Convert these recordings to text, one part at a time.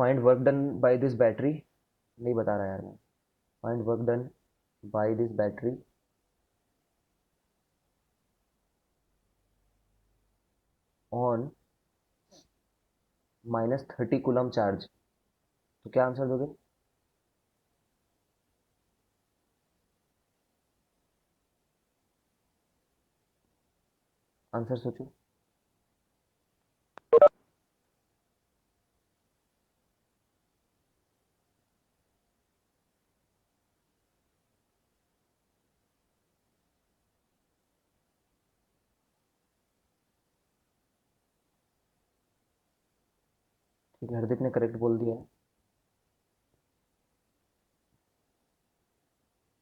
Find work done by this battery, नहीं बता रहा यार मैं। Find work done by this battery on -30 coulomb charge, तो क्या आंसर दोगे? आंसर सोचो। ठीक है, हार्दिक ने करेक्ट बोल दिया है।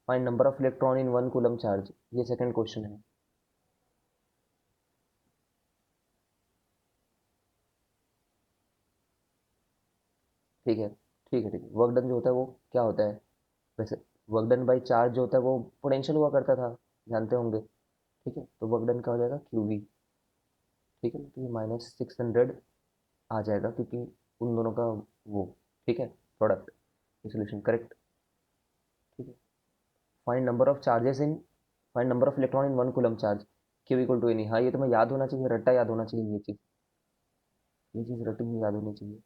Find number of electron in 1 coulomb charge, ये सेकंड क्वेश्चन है। ठीक है ठीक है ठीक है, वर्क डन जो होता है वो क्या होता है वैसे? वर्क डन बाई चार्ज जो होता है वो पोटेंशियल हुआ करता था, जानते होंगे। ठीक है, तो वर्क डन का हो जाएगा क्यूवी। ठीक है, तो ये -600 आ जाएगा क्योंकि उन दोनों का वो, ठीक है, प्रोडक्ट, सोल्यूशन करेक्ट। ठीक है, find number of charges in, find number of electron in 1 coulomb charge, Q equal to N E. हाँ, ये तुम्हें याद होना चाहिए, रट्टा याद होना चाहिए ये चीज़, ये चीज़ रट्टे में याद होनी चाहिए।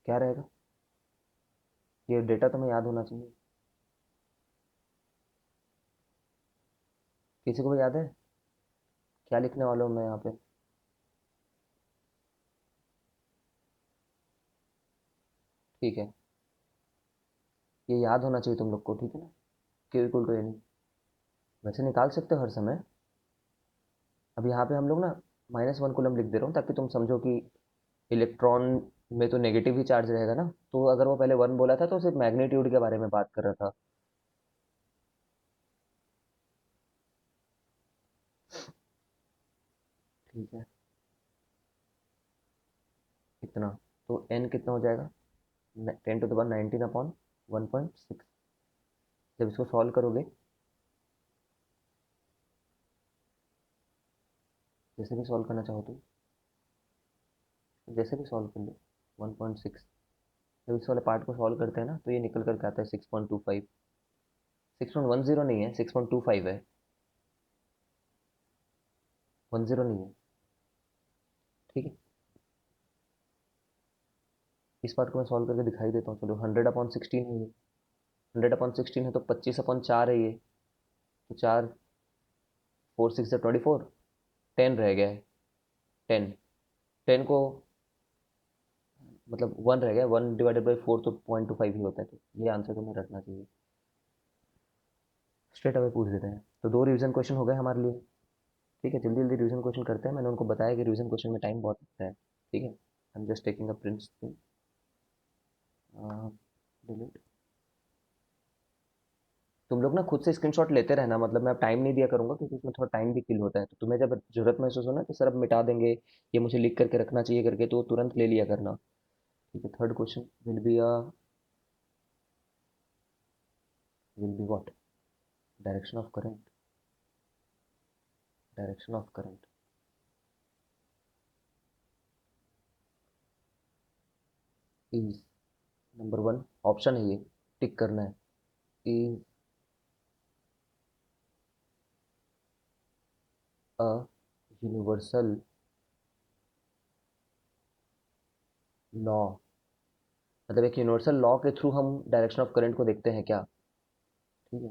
क्या रहेगा? ये डेटा तुम्हें याद होना चाहिए। किसी को भी याद है क्या लिखने वाला हूँ मैं यहाँ पे? ठीक है, ये याद होना चाहिए तुम लोग को, ठीक है ना? क्यू इक्वल टू एनी, वैसे निकाल सकते हो हर समय। अब यहाँ पे हम लोग ना -1 कूलम लिख दे रहा हूँ ताकि तुम समझो कि इलेक्ट्रॉन में तो नेगेटिव ही चार्ज रहेगा ना, तो अगर वो पहले 1 बोला था तो सिर्फ मैग्नीट्यूड के बारे में बात कर रहा था। ठीक है, इतना, तो n कितना हो जाएगा? 10⁻19/1.6। जब इसको सॉल्व करोगे, जैसे भी सॉल्व करना चाहो तो जैसे भी सॉल्व कर लो, 1.6। जब इस वाले पार्ट को सॉल्व करते हैं ना तो ये निकल करके आता है 6.25। 6.10 नहीं है, 6.25 है, 10 नहीं है। ठीक है, इस पार्ट को मैं सॉल्व करके दिखाई देता हूँ, चलो। 100/16 है ये, 100/16 है तो 25/4 है ये, तो 4, 4 6 24, 10 रह गया है। 10, 10 को मतलब 1 रह गया, 1/4 तो 0.25 ही होता है, तो ये आंसर तुम्हें रखना चाहिए। स्ट्रेट अवे पूछ देते हैं, तो 2 रिवीजन क्वेश्चन हो गए हमारे लिए। ठीक है, जल्दी जल्दी रिवीजन क्वेश्चन करते हैं, मैंने उनको बताया कि रिवीजन क्वेश्चन में टाइम बहुत लगता है। ठीक है, I am just taking a print screen, delete. तुम लोग ना खुद से स्क्रीनशॉट लेते रहना, मतलब मैं अब टाइम नहीं दिया करूंगा क्योंकि उसमें थोड़ा टाइम भी किल होता है, तो तुम्हें जब जरूरत महसूस हो ना कि सर अब मिटा देंगे, ये मुझे लिख करके रखना चाहिए करके, तो तुरंत ले लिया करना। ठीक है, third question will be what? Direction of current, direction of current is, number 1 option है ये, टिक करना है, इज अ यूनिवर्सल लॉ, मतलब एक यूनिवर्सल लॉ के थ्रू हम डायरेक्शन ऑफ करंट को देखते हैं क्या? ठीक है,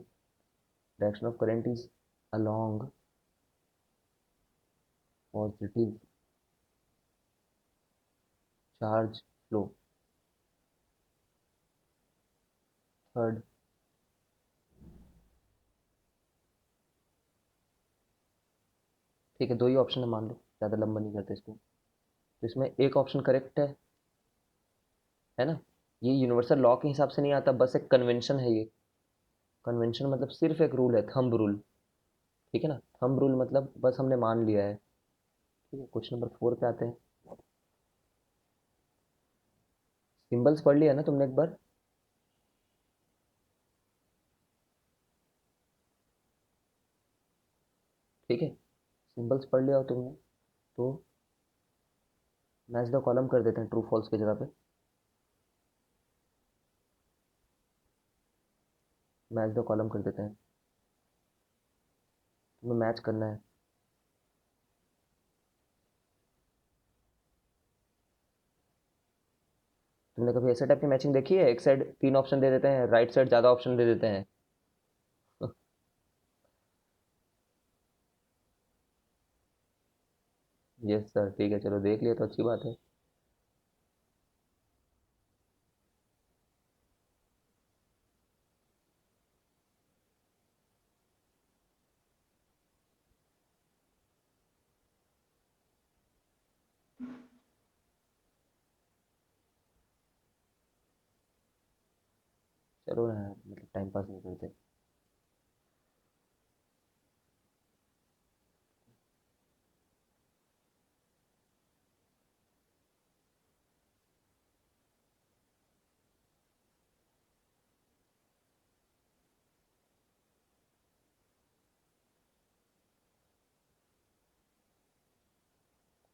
direction of current is along positive charge flow. Third, ठीक है, 2 ही ऑप्शन है मान लो, ज़्यादा लंबा नहीं करते इसको। तो इसमें एक ऑप्शन करेक्ट है ना? ये यूनिवर्सल लॉ के हिसाब से नहीं आता, बस एक कन्वेंशन है ये। कन्वेंशन मतलब सिर्फ एक रूल है, थंब रूल। ठीक है ना, थंब रूल मतलब बस हमने मान लिया है। ठीक है, क्वेश्चन नंबर 4 पे आते हैं। सिंबल्स पढ़ लिया ना तुमने एक बार? ठीक है, सिंबल्स पढ़ लिया हो तुमने, तो मैच द कॉलम कर देते हैं ट्रू फॉल्स की जगह पे। मैच द कॉलम कर देते हैं। तुम्हें मैच करना है। तुमने कभी ऐसे टाइप की मैचिंग देखी है, एक साइड 3 ऑप्शन दे देते हैं, राइट साइड ज़्यादा ऑप्शन दे देते हैं? यस सर, ठीक है, चलो देख लिया तो अच्छी बात है। चलो ना यार, मतलब टाइम पास नहीं करते।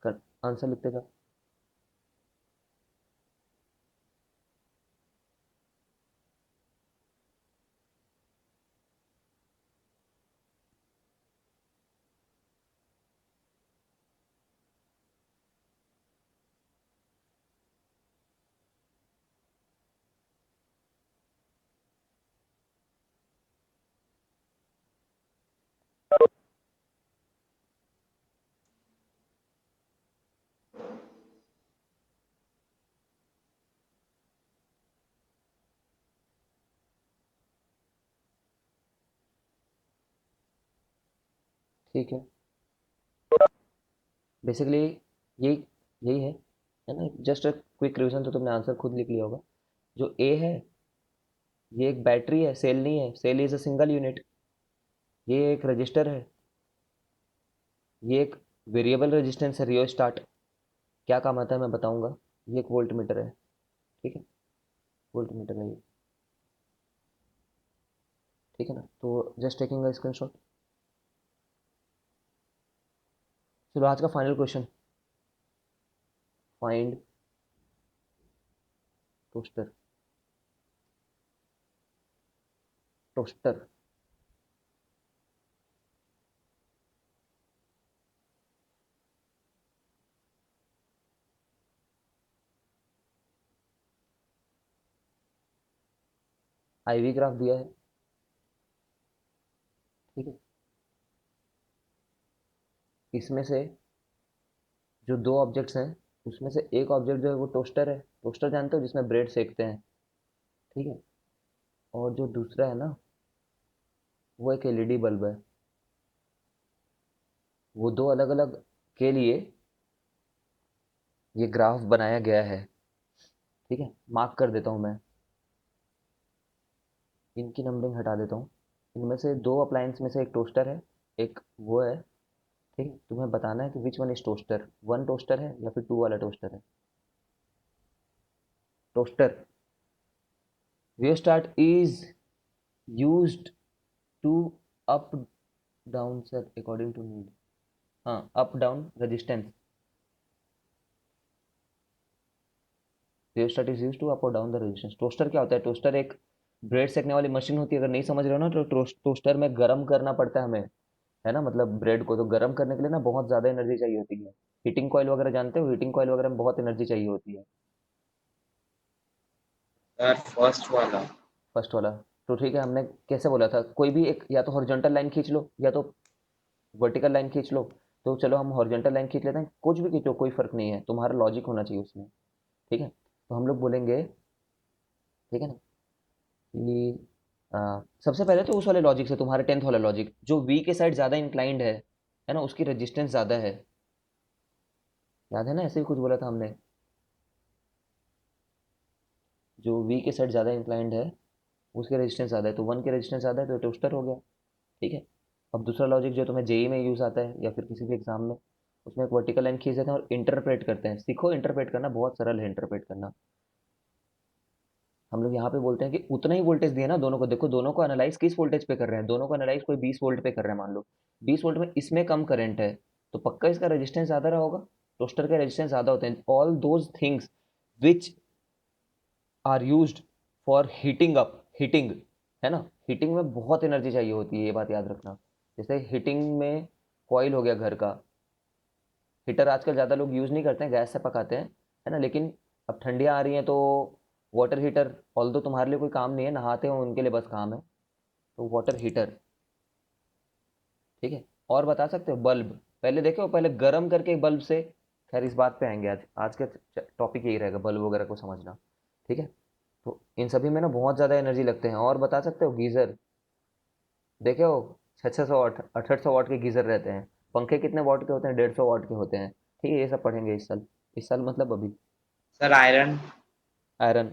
कर आंसर लिखते जाओ। ठीक है, बेसिकली यही यही है ना? जस्ट क्विक रिवीजन, तो तुमने आंसर खुद लिख लिया होगा। जो ए है, ये एक बैटरी है, सेल नहीं है, cell is a single unit. ये एक रजिस्टर है। ये एक वेरिएबल रेजिस्टेंस है, रियोस्टाट। क्या काम आता है मैं बताऊंगा। ये एक वोल्ट मीटर है। ठीक है, वोल्ट मीटर है ये। ठीक है ना? तो जस्ट टेकिंग अ स्क्रीनशॉट। चलो आज का final question. Find toaster. Toaster. I V graph दिया है। ठीक है, इसमें से जो दो ऑब्जेक्ट्स हैं, उसमें से एक ऑब्जेक्ट जो है वो टोस्टर है। टोस्टर जानते हो, जिसमें ब्रेड सेकते हैं। ठीक है। और जो दूसरा है ना, वो एक एलईडी बल्ब है। वो दो अलग अलग के लिए ये ग्राफ बनाया गया है। ठीक है, मार्क कर देता हूँ मैं। इनकी नंबरिंग हटा देता हूँ। इनमें से दो अप्लायंस में से एक टोस्टर है, एक वो है। ठीक है, तुम्हें बताना है कि which one is toaster, one toaster है या फिर टू वाला टोस्टर है। Toaster. Rheostat is used to up down sir according to need. हाँ, up down resistance. Rheostat is used to up और डाउन द रेजिस्टेंस। टोस्टर क्या होता है? टोस्टर एक ब्रेड सेकने वाली मशीन होती है। अगर नहीं समझ रहे हो ना, तो टोस्टर में गर्म करना पड़ता है हमें, है ना? मतलब ब्रेड को तो गर्म करने के लिए ना बहुत ज़्यादा एनर्जी चाहिए होती है। हीटिंग कॉइल वगैरह जानते हो? हीटिंग कॉइल वगैरह में बहुत एनर्जी चाहिए होती है। यार फर्स्ट वाला। फर्स्ट वाला। तो ठीक है, हमने कैसे बोला था, कोई भी एक या तो हॉरिजॉन्टल लाइन खींच लो या तो वर्टिकल लाइन खींच लो। तो चलो हम हॉरिजॉन्टल लाइन खींच लेते हैं, कुछ भी खींचो कोई फर्क नहीं है, तुम्हारा लॉजिक होना चाहिए उसमें। ठीक है, तो हम लोग बोलेंगे, ठीक है ना, कि सबसे पहले तो उस वाले लॉजिक से, तुम्हारे 10th वाला लॉजिक, जो वी के साइड ज़्यादा इंक्लाइंड है ना, उसकी रेजिस्टेंस ज़्यादा है। याद है ना, ऐसे ही कुछ बोला था हमने। जो वी के साइड ज़्यादा इंक्लाइंड है, उसकी रेजिस्टेंस ज़्यादा है, तो वन की रेजिस्टेंस ज़्यादा है तो टोस्टर हो गया। ठीक है। अब दूसरा लॉजिक जो तुम्हें जेई में यूज़ आता है या फिर किसी भी एग्जाम में, उसमें एक वर्टिकल लाइन खींच देते हैं और इंटरप्रेट करते हैं। सीखो इंटरप्रेट करना, बहुत सरल है इंटरप्रेट करना। हम लोग यहाँ पे बोलते हैं कि उतना ही वोल्टेज दिया ना दोनों को, देखो दोनों को एनालाइज किस वोल्टेज पे कर रहे हैं, दोनों को एनालाइज कोई 20 वोल्ट पे कर रहे हैं मान लो। 20 वोल्ट में इसमें कम करंट है, तो पक्का इसका रेजिस्टेंस ज़्यादा रहा होगा। टोस्टर के रेजिस्टेंस ज़्यादा होते हैं। All those things which are used for heating up, heating, है ना, हीटिंग में बहुत एनर्जी चाहिए होती है, ये बात याद रखना। जैसे हीटिंग में कॉइल हो गया घर का, हीटर आजकल ज़्यादा लोग यूज़ नहीं करते हैं, गैस से पकाते हैं, है ना, लेकिन अब ठंडियाँ आ रही हैं तो वाटर हीटर, ऑल्दो तुम्हारे लिए कोई काम नहीं है, नहाते हो उनके लिए बस काम है, तो वाटर हीटर, ठीक है। और बता सकते हो बल्ब, पहले देखे हो, पहले गर्म करके बल्ब से, खैर इस बात पे आएंगे, आज आज का टॉपिक यही रहेगा, बल्ब वगैरह को समझना, ठीक है। तो इन सभी में ना बहुत ज़्यादा एनर्जी लगते हैं। और बता सकते हो गीज़र, देखे हो, 600 600 वाट 800 वाट के गीज़र रहते हैं। पंखे कितने वाट के होते हैं? 150 वाट के होते हैं, ठीक है। ये सब पढ़ेंगे इस साल, इस साल मतलब अभी। Sir iron. आयरन,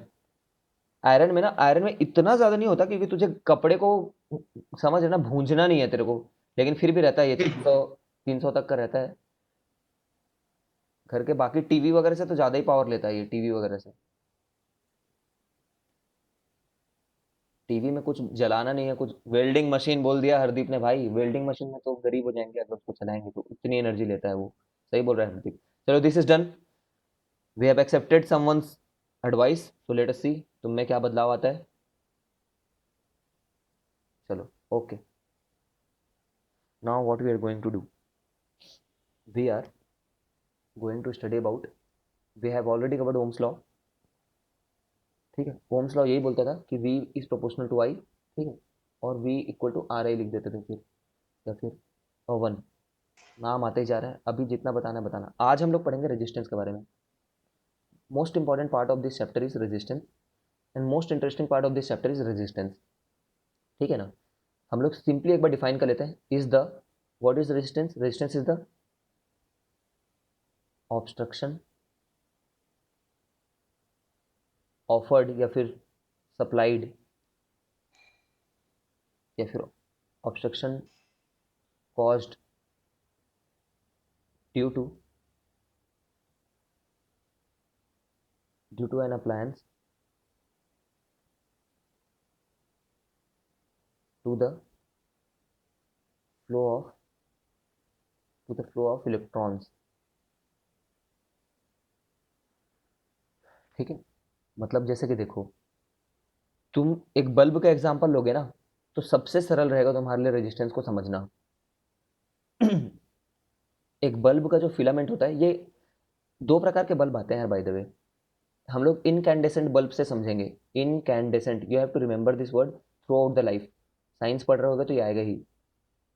आयरन में ना, आयरन में इतना ज़्यादा नहीं होता क्योंकि तुझे कपड़े को, समझ है ना, भूंजना नहीं है तेरे को, लेकिन फिर भी रहता है ये 300 तक का रहता है। घर के बाकी टीवी वगैरह से तो ज़्यादा ही पावर लेता है ये, टीवी वगैरह से। टीवी में कुछ जलाना नहीं है, कुछ वेल्डिंग मशीन बोल दिया हरदीप ने, भाई वेल्डिंग मशीन में तो गरीब हो जाएंगे अगर उसको चलाएंगे तो, इतनी एनर्जी लेता है वो। सही बोल रहा है हरदीप। चलो, this is done, we have accepted someone's advice, so let us see तुम में क्या बदलाव आता है। चलो, okay, now what we are going to do, we are going to study about, we have already covered Ohm's law, ठीक है। Ohm's law यही बोलता था कि v is proportional to i, ठीक है, और v equal to R I लिख देते थे फिर, या फिर वन। नाम आते ही जा रहा है, अभी जितना बताना है बताना। आज हम लोग पढ़ेंगे रेजिस्टेंस के बारे में। Most important part of this chapter is resistance, and most interesting part of this chapter is resistance, ठीक है ना। हम लोग सिंपली एक बार डिफाइन कर लेते हैं, is the, what is resistance? Resistance is the obstruction offered, या फिर सप्लाइड, या फिर obstruction caused due to, due to an appliance to the flow of, to the flow of electrons, ठीक है। मतलब जैसे कि देखो, तुम एक बल्ब का एग्जांपल लोगे ना, तो सबसे सरल रहेगा तुम्हारे लिए रेजिस्टेंस को समझना। एक बल्ब का जो फिलामेंट होता है, ये दो प्रकार के बल्ब आते हैं बाय द वे। हम लोग इनकैंडेसेंट बल्ब से समझेंगे। Incandescent, you have to remember this word throughout the life, science पढ़ रहे होगे तो ये आएगा ही।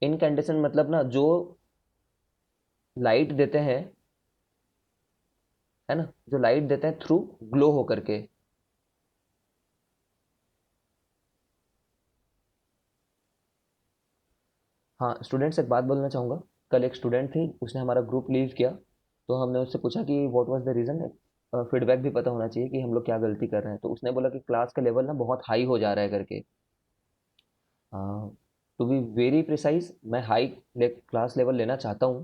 इनकैंडेसेंट मतलब ना, जो लाइट देते हैं, है ना, जो लाइट देते हैं थ्रू ग्लो होकर के। हाँ स्टूडेंट्स, एक बात बोलना चाहूँगा। कल एक स्टूडेंट थी, उसने हमारा ग्रुप लीव किया, तो हमने उससे पूछा कि what was the reason. Feedback भी पता होना चाहिए कि हम लोग क्या गलती कर रहे हैं। तो उसने बोला कि क्लास का लेवल ना बहुत हाई हो जा रहा है करके। टू बी वेरी प्रिसाइज, मैं हाई क्लास लेवल लेना चाहता हूँ,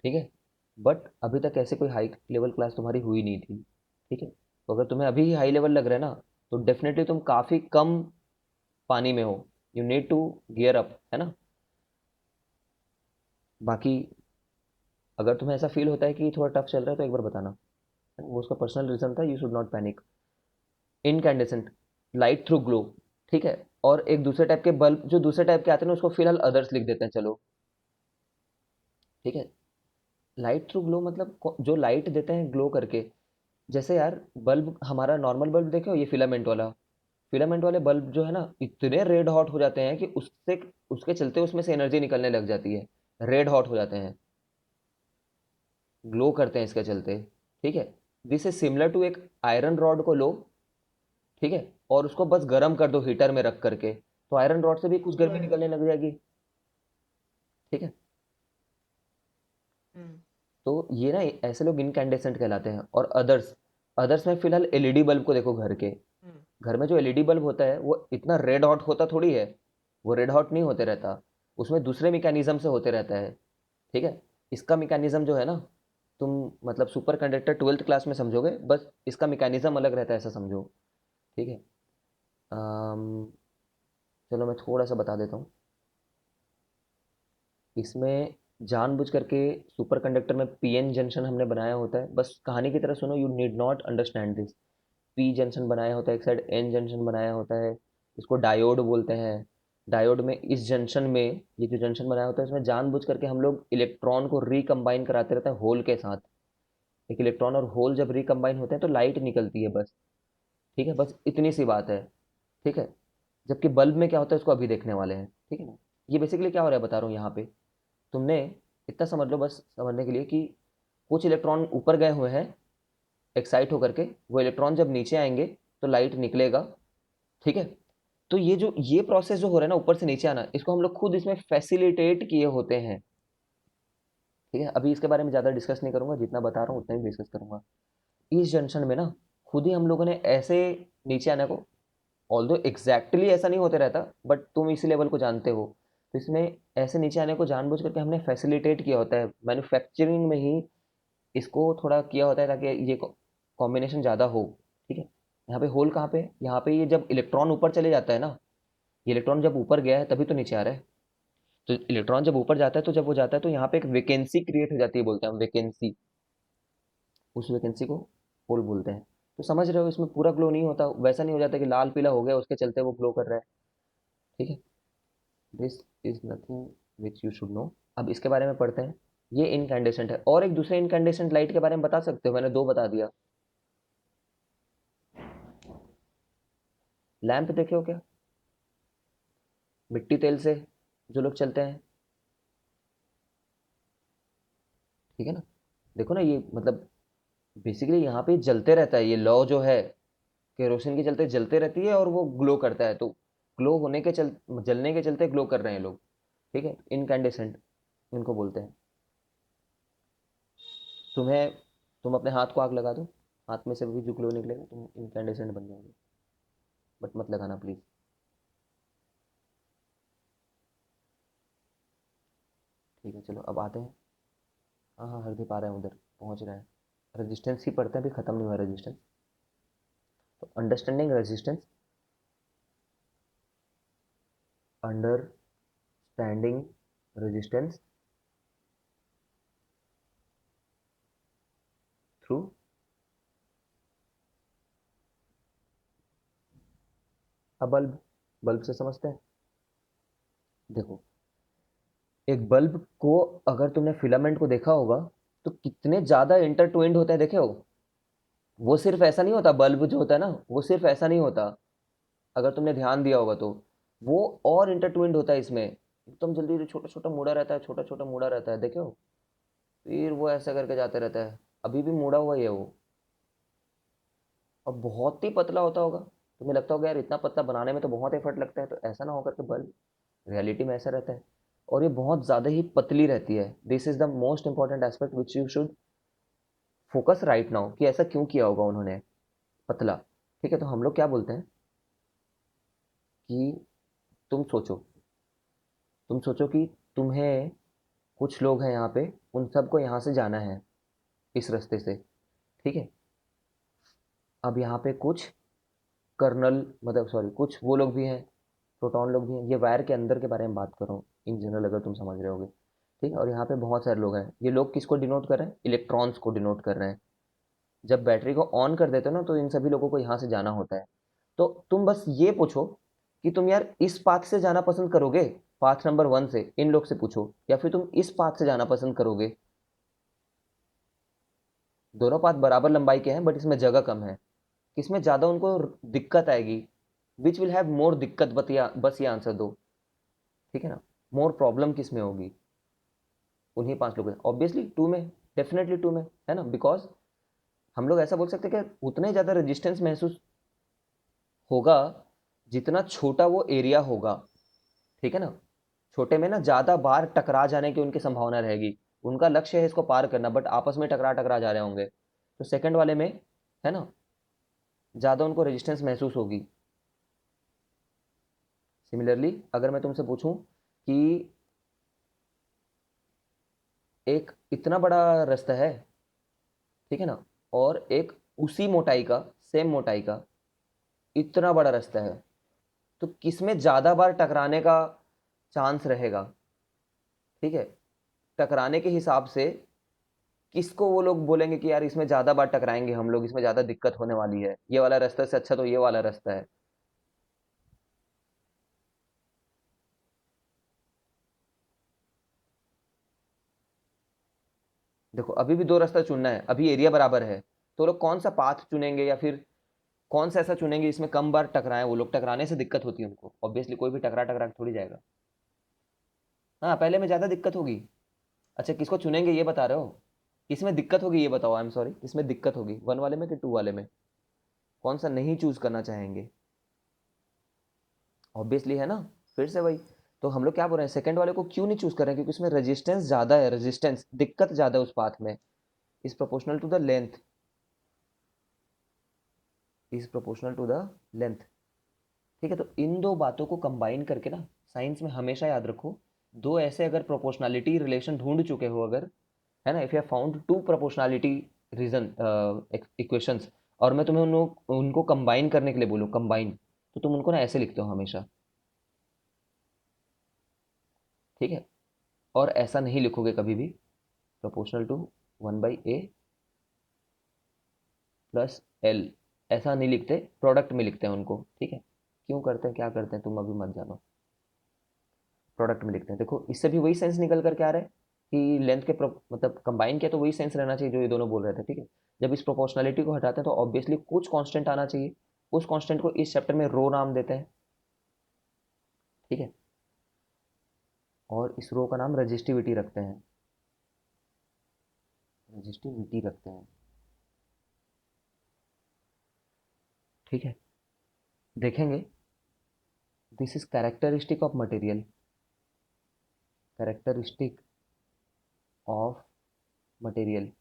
ठीक है, बट अभी तक ऐसे कोई हाई लेवल क्लास तुम्हारी हुई नहीं थी, ठीक है। तो अगर तुम्हें अभी हाई लेवल लग रहा है ना, तो डेफिनेटली तुम काफ़ी कम पानी में हो, you need to gear up, है ना। बाकी अगर तुम्हें ऐसा फील होता है कि थोड़ा टफ चल रहा है तो एक बार बताना, वो उसका पर्सनल रीज़न था, you should not panic. Incandescent, light through glow, ठीक है। और एक दूसरे टाइप के बल्ब, जो दूसरे टाइप के आते हैं ना, उसको फिलहाल अदर्स लिख देते हैं, चलो, ठीक है। लाइट थ्रू ग्लो मतलब जो लाइट देते हैं ग्लो करके। जैसे यार, बल्ब, हमारा नॉर्मल बल्ब देखे हो, ये फिलामेंट वाला, फिलामेंट वाले बल्ब जो है ना, इतने रेड हॉट हो जाते हैं कि उससे, उसके चलते उसमें से एनर्जी निकलने लग जाती है, रेड हॉट हो जाते हैं, ग्लो करते हैं इसके चलते, ठीक है। दिस इज सिमिलर टू, एक आयरन रॉड को लो, ठीक है, और उसको बस गर्म कर दो हीटर में रख करके, तो आयरन रॉड से भी कुछ गर्मी निकलने लग जाएगी, ठीक है। हम्म। तो ये ना, ऐसे लोग इनकैंडेसेंट कहलाते हैं। और अदर्स, अदर्स में फिलहाल एलईडी बल्ब को देखो, घर के, हम्म। घर में जो एलईडी बल्ब होता है वो इतना रेड हॉट होता थोड़ी है, वो रेड हॉट नहीं होते रहता, उसमें दूसरे मैकेनिज्म से होते रहता है, ठीक है। इसका मैकेनिज्म जो है ना, तुम मतलब सुपर कंडक्टर 12th क्लास में समझोगे, बस इसका मैकेनिज्म अलग रहता है, ऐसा समझो, ठीक है। चलो मैं थोड़ा सा बता देता हूँ इसमें। जानबूझ करके सुपर कंडक्टर में पीएन जंक्शन हमने बनाया होता है, बस कहानी की तरह सुनो, you need not understand this. P junction बनाया होता है एक साइड, एन जंक्शन बनाया होता है, इसको डायोड बोलते हैं। डायोड में इस जंक्शन में, ये जो जंक्शन बनाया होता है इसमें जानबूझ करके हम लोग इलेक्ट्रॉन को रिकम्बाइन कराते रहते हैं होल के साथ। एक इलेक्ट्रॉन और होल जब रिकम्बाइन होते हैं तो लाइट निकलती है बस। ठीक है, बस इतनी सी बात है। ठीक है, जबकि बल्ब में क्या होता है उसको अभी देखने वाले हैं। ठीक है ना, ये बेसिकली क्या हो रहा है बता रहा हूँ यहाँ पे। तुमने इतना समझ लो बस समझने के लिए कि कुछ इलेक्ट्रॉन ऊपर गए हुए हैं एक्साइट होकर के, वो इलेक्ट्रॉन जब नीचे आएंगे तो लाइट निकलेगा। ठीक है, तो ये प्रोसेस जो हो रहा है ना ऊपर से नीचे आना, इसको हम लोग खुद इसमें फैसिलिटेट किए होते हैं। ठीक है, अभी इसके बारे में ज़्यादा डिस्कस नहीं करूंगा, जितना बता रहा हूँ उतना ही डिस्कस करूंगा। इस जंक्शन में ना खुद ही हम लोगों ने ऐसे नीचे आने को, ऑल्दो एग्जैक्टली ऐसा नहीं होते रहता, बट तुम इसी लेवल को जानते हो। तो इसमें ऐसे नीचे आने को जानबूझ करके हमने फैसिलिटेट किया होता है, मैन्युफैक्चरिंग में ही इसको थोड़ा किया होता है ताकि ये कॉम्बिनेशन ज़्यादा हो। ठीक है, यहाँ पे होल कहाँ पे है? यहाँ पे ये जब इलेक्ट्रॉन ऊपर चले जाता है ना, ये इलेक्ट्रॉन जब ऊपर गया है तभी तो नीचे आ रहा है। तो इलेक्ट्रॉन जब ऊपर जाता है तो जब वो जाता है तो यहाँ पे एक वैकेंसी क्रिएट हो जाती है, बोलते हैं हम वैकेंसी। उस वैकेंसी को होल बोलते हैं। तो समझ रहे हो, इसमें पूरा ग्लो नहीं होता, वैसा नहीं हो जाता कि लाल पीला हो गया उसके चलते वो ग्लो कर रहा है। ठीक है, this is nothing which you should know. अब इसके बारे में पढ़ते हैं। ये इनकैंडेसेंट है, और एक दूसरे इनकैंडेसेंट लाइट के बारे में बता सकते हो? मैंने दो बता दिया। लैंप देखे हो क्या, मिट्टी तेल से जो लोग चलते हैं? ठीक है ना, देखो ना ये मतलब बेसिकली यहाँ पे जलते रहता है, ये लॉ जो है केरोसिन के चलते जलते रहती है और वो ग्लो करता है। तो ग्लो होने के चल जलने के चलते ग्लो कर रहे हैं लोग। ठीक है, इनकैंडेसेंट इनको बोलते हैं। तुम्हें तुम अपने हाथ को आग लगा दो, हाथ में से भी जो ग्लो निकलेगा तुम इनकैंडेसेंट बन जाओगे। बट मत लगाना प्लीज। ठीक है, चलो अब आते हैं। हाँ हाँ, हरदीप आ रहे हैं, उधर पहुंच रहे हैं। रेजिस्टेंस ही पढ़ते हैं, अभी खत्म नहीं हुआ रेजिस्टेंस। तो understanding resistance, understanding resistance through a bulb. Bulb से समझते हैं। देखो, एक बल्ब को अगर तुमने फिलामेंट को देखा होगा तो कितने ज्यादा इंटरट्विन्ड होता है, देखे हो? वो सिर्फ ऐसा नहीं होता, बल्ब जो होता है ना वो सिर्फ ऐसा नहीं होता। अगर तुमने ध्यान दिया होगा तो वो और इंटरट्विन्ड होता है इसमें। एकदम जल्दी छोटा छोटा मुड़ा रहता है, छोटा छोटा मुड़ा रहता है, देखे हो? फिर वो ऐसा करके जाते रहता है, अभी भी मुड़ा हुआ ही है वो। और बहुत ही पतला होता होगा, तुम्हें लगता होगा यार इतना पतला बनाने में तो बहुत एफर्ट लगता है, तो ऐसा ना होकर के बल्ब रियलिटी में ऐसा रहता है। और ये बहुत ज़्यादा ही पतली रहती है। This is the most important aspect which you should focus right now, कि ऐसा क्यों किया होगा उन्होंने, पतला। ठीक है, तो हम लोग क्या बोलते हैं कि तुम सोचो, तुम सोचो कि तुम्हें, कुछ लोग हैं यहाँ पे, उन सबको यहाँ से जाना है इस रास्ते से। ठीक है, अब यहाँ पे कुछ कर्नल, मतलब सॉरी, कुछ वो लोग भी हैं, प्रोटॉन लोग भी हैं। ये वायर के अंदर के बारे में बात कर रहा हूँ इन जनरल, अगर तुम समझ रहे होगे। ठीक है, और यहाँ पे बहुत सारे लोग हैं, ये लोग किसको डिनोट कर रहे हैं? इलेक्ट्रॉन्स को डिनोट कर रहे हैं। जब बैटरी को ऑन कर देते हो ना तो इन सभी लोगों को यहाँ से जाना होता है। तो तुम बस ये पूछो कि तुम यार इस पाथ से जाना पसंद करोगे, पाथ नंबर 1 से, इन लोग से पूछो, या फिर तुम इस पाथ से जाना पसंद करोगे। दोनों पाथ बराबर लंबाई के हैं बट इसमें जगह कम है। किसमें ज़्यादा उनको दिक्कत आएगी? विच विल हैव मोर दिक्कत, बस ये आंसर दो। ठीक है ना, मोर प्रॉब्लम किस में होगी? उन्हीं 5 लोगों में, ऑब्वियसली 2 में, डेफिनेटली 2 में, है ना। बिकॉज हम लोग ऐसा बोल सकते हैं कि उतना ही ज़्यादा रेजिस्टेंस महसूस होगा जितना छोटा वो एरिया होगा। ठीक है ना, छोटे में ना ज़्यादा बार टकरा जाने की उनकी संभावना रहेगी। उनका लक्ष्य है इसको पार करना, बट आपस में टकरा टकरा जा रहे होंगे। तो सेकंड वाले में, है ना, ज़्यादा उनको रेजिस्टेंस महसूस होगी। सिमिलरली अगर मैं तुमसे पूछूं कि एक इतना बड़ा रास्ता है, ठीक है ना, और एक उसी मोटाई का, सेम मोटाई का इतना बड़ा रास्ता है, तो किसमें ज़्यादा बार टकराने का चांस रहेगा? ठीक है, टकराने के हिसाब से किसको वो लोग बोलेंगे कि यार इसमें ज़्यादा बार टकराएंगे हम लोग, इसमें ज़्यादा दिक्कत होने वाली है, ये वाला रास्ते से अच्छा तो ये वाला रास्ता है। देखो अभी भी दो रास्ता चुनना है, अभी एरिया बराबर है, तो लोग कौन सा पाथ चुनेंगे या फिर कौन सा ऐसा चुनेंगे इसमें कम बार टकराए वो लोग। टकराने से दिक्कत होती है उनको, ऑब्वियसली कोई भी टकरा टकरा के थोड़ी जाएगा। हाँ पहले में ज़्यादा दिक्कत होगी। अच्छा किसको चुनेंगे ये बता रहे हो? किसमें दिक्कत होगी ये बताओ, आई एम सॉरी, किसमें दिक्कत होगी, वन वाले में कि टू वाले में? कौन सा नहीं चूज करना चाहेंगे? ऑब्वियसली है ना। फिर से वही, तो हम लोग क्या बोल रहे हैं, सेकंड वाले को क्यों नहीं चूज कर रहे हैं? क्योंकि उसमें रेजिस्टेंस ज़्यादा है, रेजिस्टेंस दिक्कत ज़्यादा है उस पाथ में, is proportional to the length, is proportional to the length. ठीक है, तो इन दो बातों को कंबाइन करके ना, साइंस में हमेशा याद रखो, दो ऐसे अगर प्रोपोर्शनलिटी रिलेशन ढूंढ चुके हो अगर, है ना, if you have found to proportionality reason equations, और मैं तुम्हें उनको कंबाइन करने के लिए बोलूँ कंबाइन, तो तुम उनको ना ऐसे लिखते हो हमेशा। ठीक है, और ऐसा नहीं लिखोगे कभी भी, proportional to 1/a plus L, ऐसा नहीं लिखते, प्रोडक्ट में लिखते हैं उनको। ठीक है, क्यों करते हैं क्या करते हैं तुम अभी मत जानो, प्रोडक्ट में लिखते हैं। देखो इससे भी वही सेंस निकल कर के आ रहा है कि लेंथ के मतलब कंबाइन किया तो वही सेंस रहना चाहिए जो ये दोनों बोल रहे थे। ठीक है, जब इस प्रोपोर्शनलिटी को हटाते हैं तो ऑब्वियसली कुछ कांस्टेंट आना चाहिए, उस कांस्टेंट को इस चैप्टर में रो नाम देते हैं। ठीक है, और इस रो का नाम रजिस्टिविटी रखते हैं, रजिस्टिविटी रखते हैं। ठीक है, देखेंगे, this is characteristic of material, characteristic of material,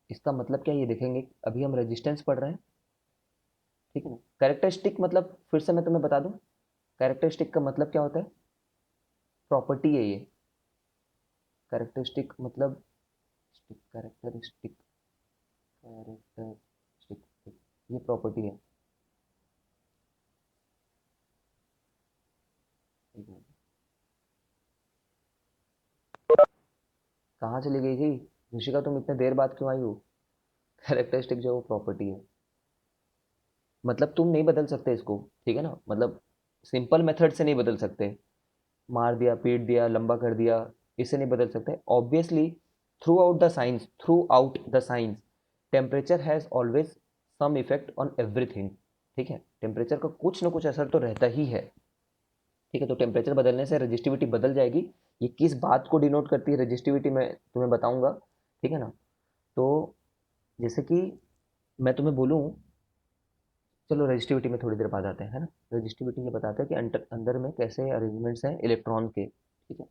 इसका मतलब क्या ये देखेंगे। अभी हम रेजिस्टेंस पढ़ रहे हैं, ठीक है ना। कैरेक्टरिस्टिक मतलब फिर से मैं तुम्हें बता दूं, कैरेक्टरिस्टिक का मतलब क्या होता है, प्रॉपर्टी है ये। कैरेक्टरिस्टिक मतलब कैरेक्टरिस्टिक, कैरेक्टरिस्टिक ये प्रॉपर्टी है। एक मिनट, कहाँ चली गई थी ऋषिका, तुम इतने देर बाद क्यों आई हो? कैरेक्टरिस्टिक जो है वो प्रॉपर्टी है, मतलब तुम नहीं बदल सकते इसको। ठीक है ना, मतलब सिंपल मेथड से नहीं बदल सकते, मार दिया पीट दिया लंबा कर दिया, इससे नहीं बदल सकते। Obviously throughout the science temperature has always some effect on everything. ठीक है, टेम्परेचर का कुछ ना कुछ असर तो रहता ही है। ठीक है, तो टेम्परेचर बदलने से रजिस्टिविटी बदल जाएगी। ये किस बात को डिनोट करती है रजिस्टिविटी, मैं तुम्हें बताऊंगा। ठीक है ना, तो जैसे कि मैं तुम्हें बोलूँ, चलो रजिस्टिविटी में थोड़ी देर बाद आते हैं, है ना। रजिस्टिविटी ये बताता है कि अंदर में कैसे अरेंजमेंट्स हैं इलेक्ट्रॉन के। ठीक है,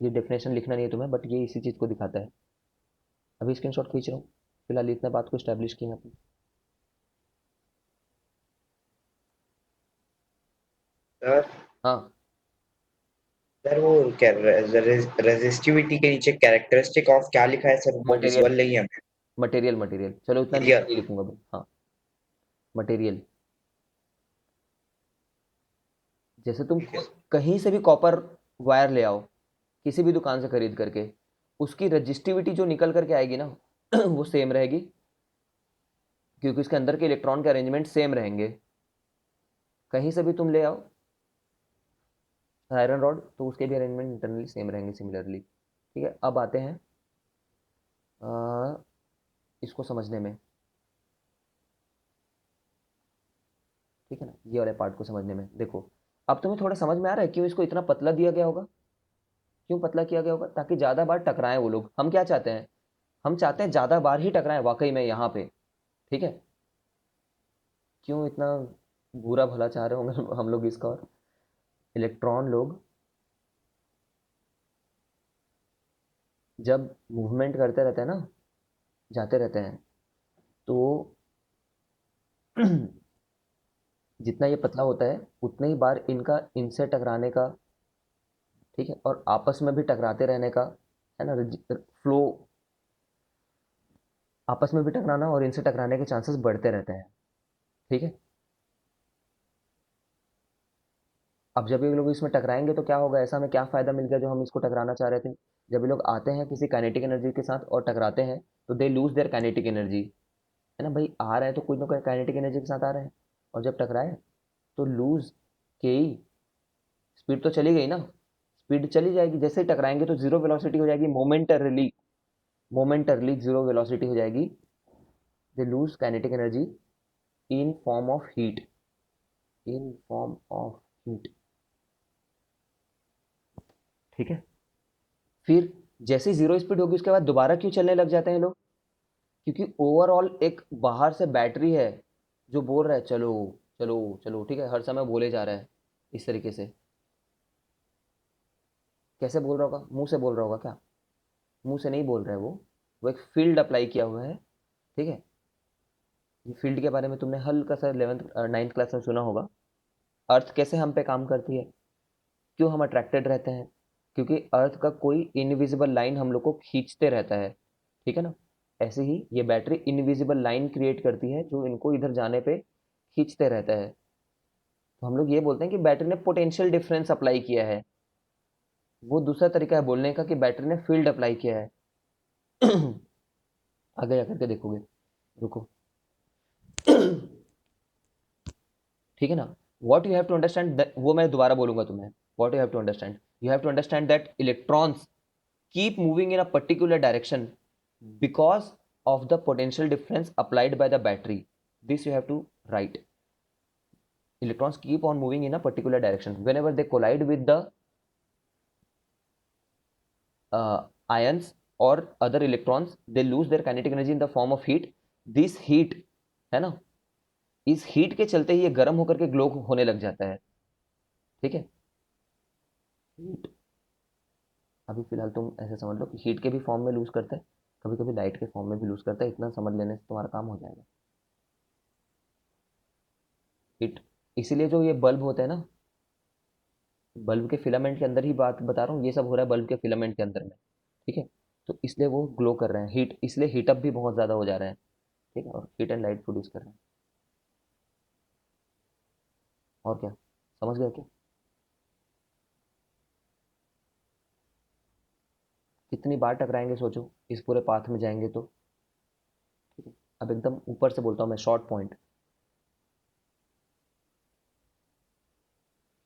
ये डेफिनेशन लिखना नहीं है तुम्हें, बट ये इसी चीज़ को दिखाता है। अभी स्क्रीनशॉट खींच रहा हूँ, फिलहाल इतना बात को स्टैब्लिश किया अपन। सर हाँ, सर वो क्या रेजिस्टिविटी के नीचे कैरेक्टरिस्टिक ऑफ क्या लिखा है सर, वो मटेरियल, विजुअल नहीं है। मटेरियल मटेरियल, चलो इतना मटेरियल। नहीं लिखूंगा मैं, हाँ, मटेरियल। जैसे तुम ठीक है सर। कहीं से भी कॉपर वायर ले आओ, किसी भी दुकान से खरीद करके, उसकी रजिस्टिविटी जो निकल करके आएगी ना वो सेम रहेगी, क्योंकि उसके अंदर के इलेक्ट्रॉन के अरेंजमेंट सेम रहेंगे। कहीं से भी तुम ले आओ आयरन रॉड, तो उसके भी अरेंजमेंट इंटरनली सेम रहेंगे सिमिलरली। ठीक है, अब आते हैं इसको समझने में। ठीक है ना, ये वाले पार्ट को समझने में देखो, अब तुम्हें थोड़ा समझ में आ रहा है क्यों इसको इतना पतला दिया गया होगा, क्यों पतला किया गया होगा, ताकि ज़्यादा बार टकराएं वो लोग। हम क्या चाहते हैं, हम चाहते हैं ज़्यादा बार ही टकराएं वाकई में यहाँ पे। ठीक है, क्यों इतना बुरा भला चाह रहे होंगे हम लोग इसका, और इलेक्ट्रॉन लोग जब मूवमेंट करते रहते हैं ना, जाते रहते हैं, तो जितना ये पतला होता है उतने ही बार इनका इनसे टकराने का, ठीक है, और आपस में भी टकराते रहने का, है ना, फ्लो, आपस में भी टकराना और इनसे टकराने के चांसेस बढ़ते रहते हैं। ठीक है, अब जब ये लोग इसमें टकराएंगे तो क्या होगा, ऐसा हमें क्या फ़ायदा मिल गया जो हम इसको टकराना चाह रहे थे। जब ये लोग आते हैं किसी काइनेटिक एनर्जी के साथ और टकराते हैं तो they lose their kinetic energy, है ना भाई, आ रहे हैं तो कुछ ना कोई काइनेटिक एनर्जी के साथ आ रहे हैं, और जब टकराए तो लूज़ के ही, स्पीड तो चली गई ना, स्पीड चली जाएगी, जैसे ही टकराएंगे तो जीरो वेलोसिटी हो जाएगी मोमेंटरली, मोमेंटरली जीरो वेलोसिटी हो जाएगी। They lose kinetic energy in form of heat, in form of heat, ठीक है। फिर जैसे ही जीरो स्पीड होगी उसके बाद दोबारा क्यों चलने लग जाते हैं लोग, क्योंकि ओवरऑल एक बाहर से बैटरी है जो बोल रहा है चलो चलो चलो, ठीक है, हर समय बोले जा रहा है इस तरीके से। कैसे बोल रहा होगा, मुंह से बोल रहा होगा क्या, मुंह से नहीं बोल रहा है वो एक फील्ड अप्लाई किया हुआ है, ठीक है। ये फील्ड के बारे में तुमने हल्का सा 11th 9th क्लास में सुना होगा। अर्थ कैसे हम पे काम करती है, क्यों हम अट्रैक्टेड रहते हैं, क्योंकि अर्थ का कोई इनविजिबल लाइन हम लोग को खींचते रहता है, ठीक है ना। ऐसे ही ये बैटरी इनविजिबल लाइन क्रिएट करती है जो इनको इधर जाने पे खींचते रहता है। तो हम लोग ये बोलते हैं कि बैटरी ने पोटेंशियल डिफरेंस अप्लाई किया है, वो दूसरा तरीका है बोलने का कि बैटरी ने फील्ड अप्लाई किया है। आगे जाकर के देखोगे, रुको। ठीक है ना। What you have to understand, वो मैं दोबारा बोलूंगा तुम्हें। What you have to understand, you have to understand that electrons keep moving in a particular direction because of the potential difference applied by the battery. This you have to write. Electrons keep on moving in a particular direction. Whenever they collide with the ions or other electrons, they lose their kinetic energy in the form of heat. This heat, है ना, इस heat के चलते ही ये गर्म होकर के glow होने लग जाता है, ठीक है। हीट, अभी फिलहाल तुम ऐसे समझ लो कि हीट के भी फॉर्म में लूज करता है, कभी कभी लाइट के फॉर्म में भी लूज करता है, इतना समझ लेने से तुम्हारा काम हो जाएगा। हीट, इसीलिए जो ये बल्ब होते हैं ना, बल्ब के फिलामेंट के अंदर ही बात बता रहा हूँ, ये सब हो रहा है बल्ब के फिलामेंट के अंदर में, ठीक है। तो इसलिए वो ग्लो कर रहे हैं, हीट, इसलिए हीटअप भी बहुत ज़्यादा हो जा रहे हैं, ठीक है, और हीट एंड लाइट प्रोड्यूस कर रहे हैं। और क्या, समझ गए क्या, कितनी बार टकराएंगे सोचो इस पूरे पाथ में जाएंगे तो, ठीक है। अब एकदम ऊपर से बोलता हूँ मैं, शॉर्ट पॉइंट।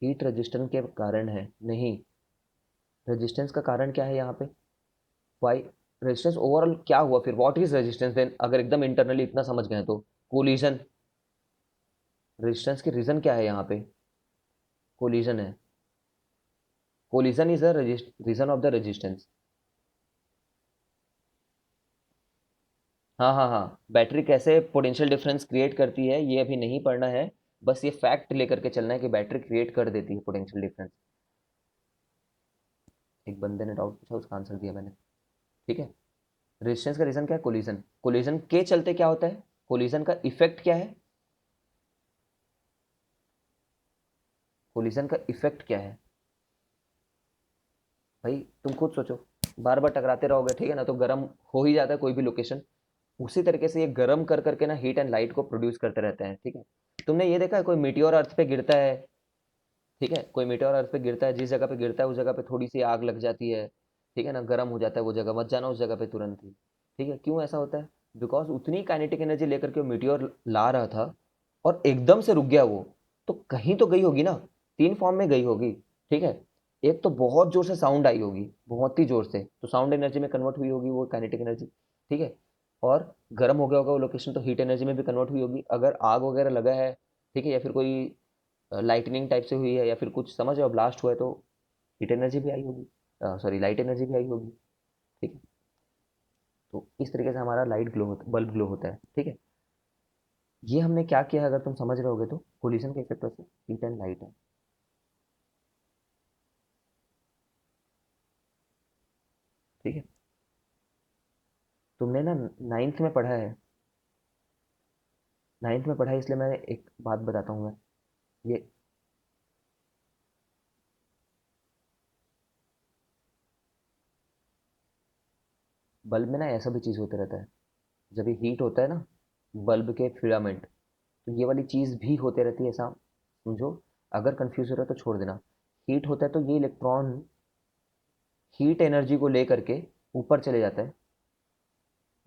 हीट रजिस्टेंस के कारण है नहीं, रेजिस्टेंस का कारण क्या है यहाँ पे, वाई, रेजिस्टेंस ओवरऑल क्या हुआ फिर, व्हाट इज रेजिस्टेंस देन, अगर एकदम इंटरनली इतना समझ गए तो। कोलिजन, रेजिस्टेंस की रीजन क्या है यहाँ पे, कोलिजन है, collision is the reason of the resistance. हाँ हाँ हाँ, बैटरी कैसे पोटेंशियल डिफरेंस क्रिएट करती है ये अभी नहीं पढ़ना है, बस ये फैक्ट लेकर के चलना है कि बैटरी क्रिएट कर देती है पोटेंशियल डिफरेंस। एक बंदे ने डाउट पूछा, उसका आंसर दिया मैंने, ठीक है। रेजिस्टेंस का रीजन क्या है, कोलिजन, कोलिजन के चलते क्या होता है, कोलिजन का इफेक्ट क्या है, कोलिजन का इफेक्ट क्या है, भाई तुम खुद सोचो, बार बार टकराते रहोगे, ठीक है ना, तो गर्म हो ही जाता है कोई भी लोकेशन, उसी तरीके से ये गर्म कर करके ना हीट एंड लाइट को प्रोड्यूस करते रहते हैं, ठीक है। तुमने ये देखा है कोई मीटियोर अर्थ पे गिरता है, ठीक है, कोई मीटियोर अर्थ पे गिरता है, जिस जगह पे गिरता है उस जगह पे थोड़ी सी आग लग जाती है, ठीक है ना, गर्म हो जाता है वो जगह, मत जाना उस जगह पे तुरंत ही, ठीक है। क्यों ऐसा होता है, बिकॉज उतनी काइनेटिक एनर्जी लेकर के वो मीटियोर ला रहा था और एकदम से रुक गया वो, तो कहीं तो गई होगी ना, तीन फॉर्म में गई होगी, ठीक है। एक तो बहुत जोर से साउंड आई होगी, बहुत ही जोर से, तो साउंड एनर्जी में कन्वर्ट हुई होगी वो काइनेटिक एनर्जी, ठीक है। और गर्म हो गया होगा वो लोकेशन, तो हीट एनर्जी में भी कन्वर्ट हुई होगी, अगर आग वगैरह लगा है, ठीक है, या फिर कोई लाइटनिंग टाइप से हुई है या फिर कुछ समझ रहे हो ब्लास्ट हुआ है, तो हीट एनर्जी भी आई होगी, सॉरी लाइट एनर्जी भी आई होगी, ठीक है। तो इस तरीके से हमारा लाइट ग्लो होता है, बल्ब ग्लो होता है, ठीक है। ये हमने क्या किया है अगर तुम समझ रहे होगे तो, कोलिजन के इफेक्ट से हीट एंड लाइट है, ठीक है। तुमने ना नाइन्थ में पढ़ा है, नाइन्थ में पढ़ा है, इसलिए मैं एक बात बताता हूँ मैं, ये बल्ब में ना ऐसा भी चीज़ होते रहता है, जब ये हीट होता है ना बल्ब के फिलामेंट, तो ये वाली चीज़ भी होते रहती है, ऐसा समझो। अगर कंफ्यूज हो रहा है तो छोड़ देना। हीट होता है तो ये इलेक्ट्रॉन हीट एनर्जी को लेकर के ऊपर चले जाता है,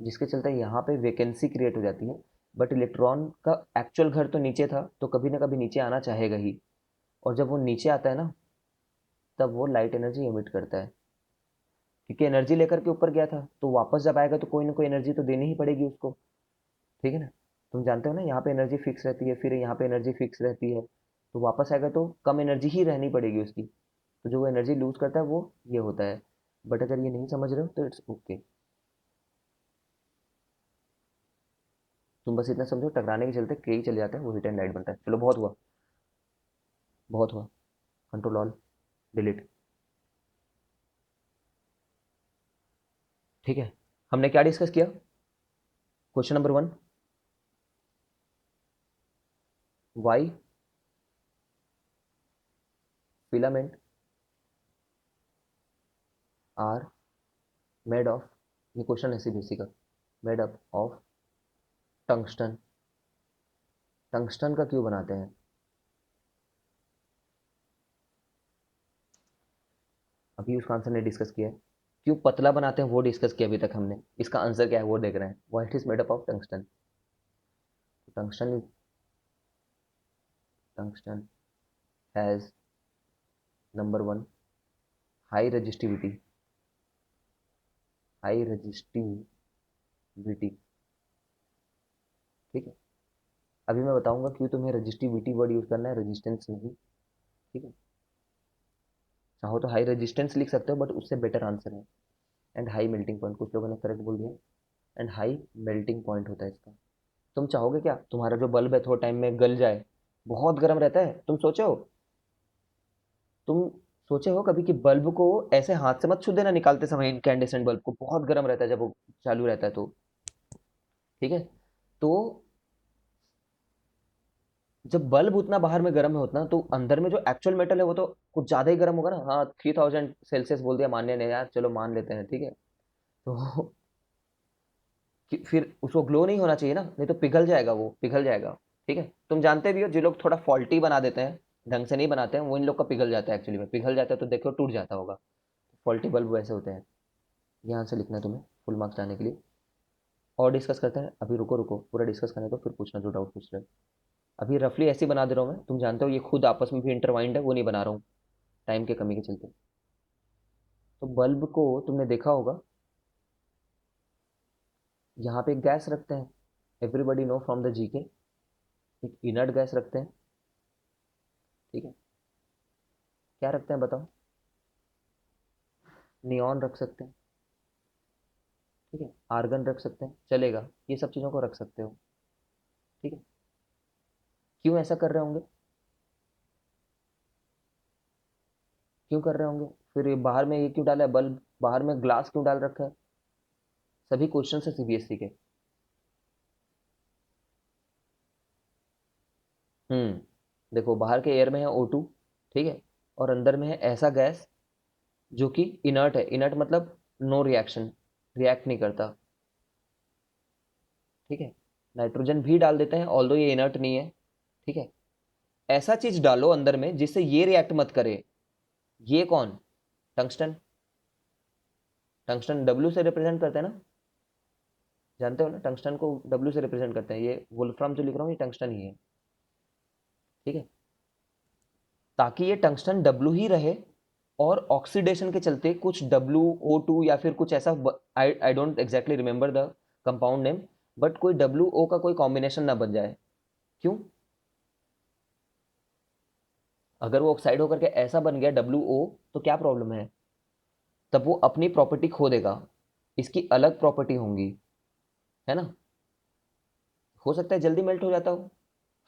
जिसके चलते यहाँ पे वैकेंसी क्रिएट हो जाती है। बट इलेक्ट्रॉन का एक्चुअल घर तो नीचे था, तो कभी ना कभी नीचे आना चाहेगा ही। और जब वो नीचे आता है ना, तब वो लाइट एनर्जी एमिट करता है, क्योंकि एनर्जी लेकर के ऊपर गया था, तो वापस जब आएगा तो कोई ना कोई एनर्जी तो देनी ही पड़ेगी उसको। ठीक है ना? तुम जानते हो ना, यहाँ पे एनर्जी फिक्स रहती है, फिर यहाँ पे एनर्जी फिक्स रहती है, तो वापस आएगा तो कम एनर्जी ही रहनी पड़ेगी उसकी। तो जो वो एनर्जी लूज करता है वो ये होता है। बट अगर ये नहीं समझ रहे हो तो इट्स ओके। तुम बस इतना समझो, टकराने के चलते कई चले जाते हैं, वो हिट एंड लाइट बनता है। चलो बहुत हुआ, बहुत हुआ। Control all delete. ठीक है, हमने क्या डिस्कस किया? Question number 1, why filament are made of, ये क्वेश्चन ऐसे भी का, made up of tungsten. Tungsten का क्यों बनाते हैं? अभी उसका आंसर नहीं डिस्कस किया है। क्यों पतला बनाते हैं वो डिस्कस किया अभी तक हमने। इसका आंसर क्या है वो देख रहे हैं। What is made up of tungsten? Tungsten is, tungsten has number 1 high resistivity, high resistivity. ठीक है, अभी मैं बताऊंगा क्यों तुम्हें रजिस्टिविटी वर्ड यूज करना है, रेजिस्टेंस नहीं। ठीक है, चाहो तो हाई रेजिस्टेंस लिख सकते हो, बट उससे बेटर आंसर है। एंड हाई मेल्टिंग पॉइंट, कुछ लोगों ने करेक्ट बोल दिया। एंड हाई मेल्टिंग पॉइंट होता है इसका। तुम चाहोगे क्या तुम्हारा जो बल्ब है थोड़ा टाइम में गल जाए? बहुत गर्म रहता है, तुम सोचे हो कभी कि बल्ब को ऐसे हाथ से मत छू देना निकालते समय, इनकैंडेसेंट बल्ब को बहुत गर्म रहता है जब वो चालू रहता है तो। ठीक है, तो जब बल्ब उतना बाहर में गर्म है उतना, तो अंदर में जो एक्चुअल मेटल है वो तो कुछ ज्यादा ही गर्म होगा ना। हाँ, 3000 सेल्सियस बोल दिया, मान्य नहीं यार, चलो मान लेते हैं। ठीक है, तो फिर उसको ग्लो नहीं होना चाहिए ना, नहीं तो पिघल जाएगा, वो पिघल जाएगा। ठीक है, तुम जानते भी हो जो लोग थोड़ा फॉल्टी बना देते हैं, ढंग से नहीं बनाते हैं, वो इन लोग का पिघल जाता है। एक्चुअली में पिघल जाता है तो देखो टूट जाता होगा। फॉल्टी बल्ब वैसे होते हैं। यहाँ से लिखना है तुम्हें फुल मार्क्स लाने के लिए। और डिस्कस करते हैं, अभी रुको रुको, पूरा डिस्कस करने दो फिर पूछना जो डाउट पूछ रहे हो। अभी रफली ऐसे ही बना दे रहा हूँ मैं, तुम जानते हो ये खुद आपस में भी इंटरवाइंड है, वो नहीं बना रहा हूँ टाइम के कमी के चलते। तो बल्ब को तुमने देखा होगा, यहाँ पे एक गैस रखते हैं, everybody know from the GK, एक इनर्ट गैस रखते हैं। ठीक है, क्या रखते हैं बताओ? नियॉन रख सकते हैं। ठीक है, आर्गन रख सकते हैं, चलेगा, ये सब चीज़ों को रख सकते हो। ठीक है, क्यों ऐसा कर रहे होंगे? क्यों कर रहे होंगे? फिर ये बाहर में ये क्यों डाला है बल्ब, बाहर में ग्लास क्यों डाल रखा है? सभी क्वेश्चन है सीबीएसई के। देखो बाहर के एयर में है O2, ठीक है, और अंदर में है ऐसा गैस जो कि इनर्ट है। इनर्ट मतलब नो रिएक्शन, रिएक्ट नहीं करता। ठीक है, नाइट्रोजन भी डाल देते हैं ऑल्दो ये इनर्ट नहीं है। ठीक है, ऐसा चीज डालो अंदर में जिससे ये रिएक्ट मत करे। ये कौन? टंगस्टन। टंगस्टन डब्ल्यू से रिप्रेजेंट करते हैं ना, जानते हो ना, टंगस्टन को डब्ल्यू से रिप्रेजेंट करते हैं। ये वुल्फ्राम जो लिख रहा हूँ ये टंगस्टन ही है। ठीक है, ताकि ये टंगस्टन डब्ल्यू ही रहे, और ऑक्सीडेशन के चलते कुछ WO2 या फिर कुछ ऐसा, I don't exactly remember the compound name, but कोई WO का कोई कॉम्बिनेशन ना बन जाए। क्यों? अगर वो ऑक्साइड होकर के ऐसा बन गया WO, तो क्या प्रॉब्लम है? तब वो अपनी प्रॉपर्टी खो देगा, इसकी अलग प्रॉपर्टी होंगी, है ना? हो सकता है जल्दी मेल्ट हो जाता हो,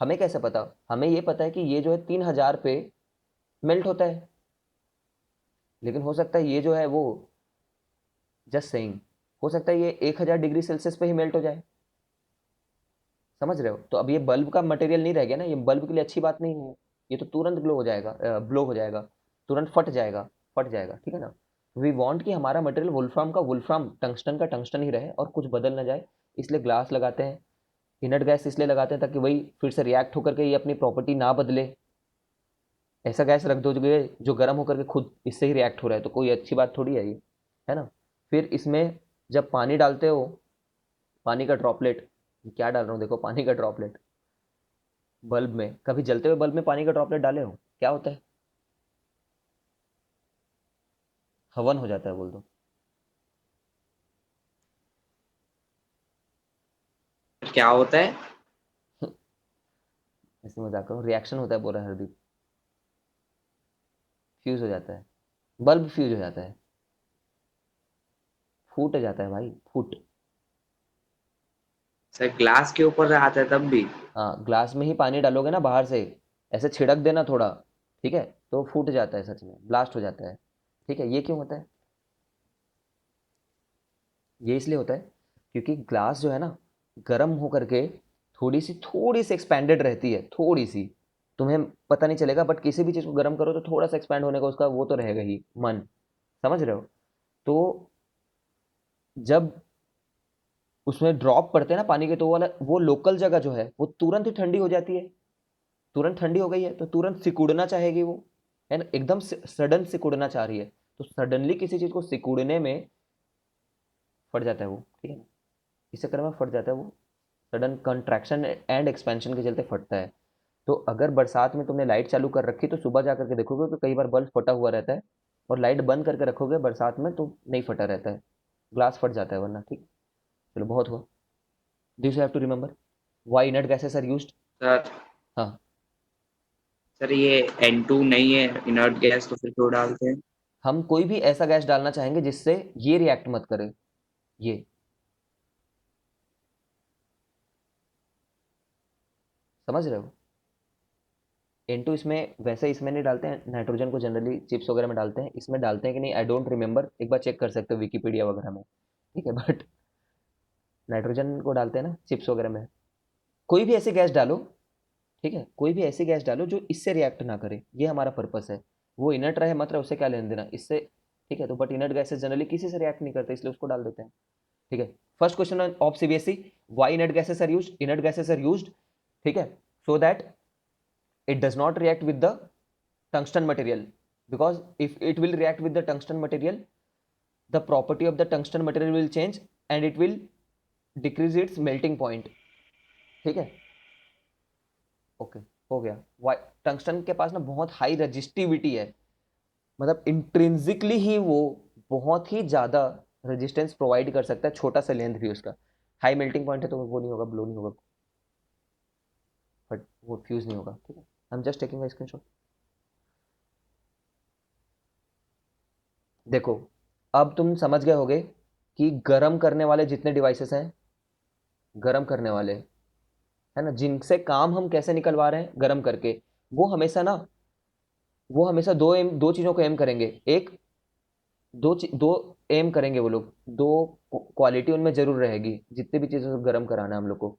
हमें कैसे पता? हमें ये पता है कि ये जो है 3000 पे मेल्ट होता है, लेकिन हो सकता है ये जो है वो, जस्ट सेइंग, हो सकता है ये 1000 डिग्री सेल्सियस पे ही मेल्ट हो जाए। समझ रहे हो? तो अब ये बल्ब का मटेरियल नहीं रह गया ना, ये बल्ब के लिए अच्छी बात नहीं है। ये तो तुरंत ग्लो हो जाएगा, ब्लो हो जाएगा, तुरंत फट जाएगा, फट जाएगा। ठीक है ना? वी वांट कि हमारा मटेरियल वुल्फ्राम का वुल्फ्राम, टंगस्टन का टंगस्टन ही रहे और कुछ बदल ना जाए, इसलिए ग्लास लगाते हैं। इनर्ट गैस इसलिए लगाते हैं ताकि वही फिर से रिएक्ट होकर के ये अपनी प्रॉपर्टी ना बदले। ऐसा गैस रख दो जो गर्म होकर के खुद इससे ही रिएक्ट हो रहा है, तो कोई अच्छी बात थोड़ी है ये, है ना। फिर इसमें जब पानी डालते हो, पानी का ड्रॉपलेट, क्या डाल रहा हूँ देखो, पानी का ड्रॉपलेट बल्ब में, कभी जलते हुए बल्ब में पानी का ड्रॉपलेट डाले हो, क्या होता है? हवन हो जाता है, बोल दो। क्या होता है? ऐसे मजाक करो, रिएक्शन होता है, बोल रहा है हरदीप। फ्यूज हो जाता है, बल्ब फ्यूज हो जाता है, फूट जाता है भाई, फूट। सर ग्लास के ऊपर आता है तब भी? हाँ, ग्लास में ही पानी डालोगे ना बाहर से, ऐसे छिड़क देना थोड़ा, ठीक है, तो फूट जाता है, सच में ब्लास्ट हो जाता है। ठीक है, ये क्यों होता है? ये इसलिए होता है क्योंकि ग्लास जो है ना, गर्म होकर के थोड़ी सी एक्सपेंडेड रहती है, थोड़ी सी। तुम्हें पता नहीं चलेगा, बट किसी भी चीज़ को गर्म करो तो थोड़ा सा एक्सपैंड होने का उसका वो तो रहेगा ही मन, समझ रहे हो। तो जब उसमें ड्रॉप पड़ते हैं ना पानी के, तो वो लोकल जगह जो है वो तुरंत ही ठंडी हो जाती है। तुरंत ठंडी हो गई है तो तुरंत सिकुड़ना चाहेगी वो, है ना, एकदम सडन सिकुड़ना चाह रही है। तो सडनली किसी चीज़ को सिकुड़ने में फट जाता है वो, ठीक है ना, इस चक्कर में फट जाता है वो। सडन कंट्रैक्शन एंड एक्सपेंशन के चलते फटता है। तो अगर बरसात में तुमने लाइट चालू कर रखी तो सुबह जा करके देखोगे तो कई बार बल्ब फटा हुआ रहता है, और लाइट बंद करके रखोगे बरसात में तो नहीं फटा रहता है, ग्लास फट जाता है वरना, ठीक। चलो, बहुत हुआ। This you have to remember why inert gases are used. Sir हाँ। सर ये N2 नहीं है इनर्ट गैस, तो फिर क्यों डालते हैं? हम कोई भी ऐसा गैस डालना चाहेंगे जिससे ये रिएक्ट मत करे, ये, समझ रहे हो। N2 इसमें, वैसे इसमें नहीं डालते हैं, नाइट्रोजन को जनरली चिप्स वगैरह में डालते हैं, इसमें डालते हैं कि नहीं आई डोंट रिमेंबर, एक बार चेक कर सकते हो विकीपीडिया वगैरह में, ठीक है, बट नाइट्रोजन को डालते हैं ना चिप्स वगैरह में। कोई भी ऐसी गैस डालो, ठीक है, कोई भी ऐसी गैस डालो जो इससे रिएक्ट ना करे, ये हमारा पर्पस है। वो इनर्ट रहे मत रहे उससे क्या लेना देना इससे, ठीक है। तो बट इनर्ट गैसेस जनरली किसी से रिएक्ट नहीं करते, इसलिए उसको डाल देते हैं, ठीक है। First question of CBSE, why inert gases are used, inert gases are used, ठीक है, so that it does not react with the tungsten material, because if it will react with the tungsten material, the property of the tungsten material will change and it will decrease its melting point, ठीक है। Okay, हो गया। Y, tungsten के पास ना बहुत high resistivity है, मतलब intrinsically ही वो बहुत ही ज्यादा रेजिस्टेंस प्रोवाइड कर सकता है, छोटा सा लेंथ भी उसका, हाई मेल्टिंग पॉइंट है तो वो नहीं होगा, ब्लो नहीं होगा, बट वो फ्यूज नहीं होगा, ठीक है। I am just taking a screenshot. देखो, अब तुम समझ गए होगे कि गर्म करने वाले जितने डिवाइसेस हैं, गर्म करने वाले, है ना, जिनसे काम हम कैसे निकलवा रहे हैं गर्म करके, वो हमेशा ना, वो हमेशा दो चीजों को एम करेंगे। एक, दो एम करेंगे वो लोग, दो क्वालिटी उनमें जरूर रहेगी जितनी भी चीजों को गर्म कराना है हम लोग को।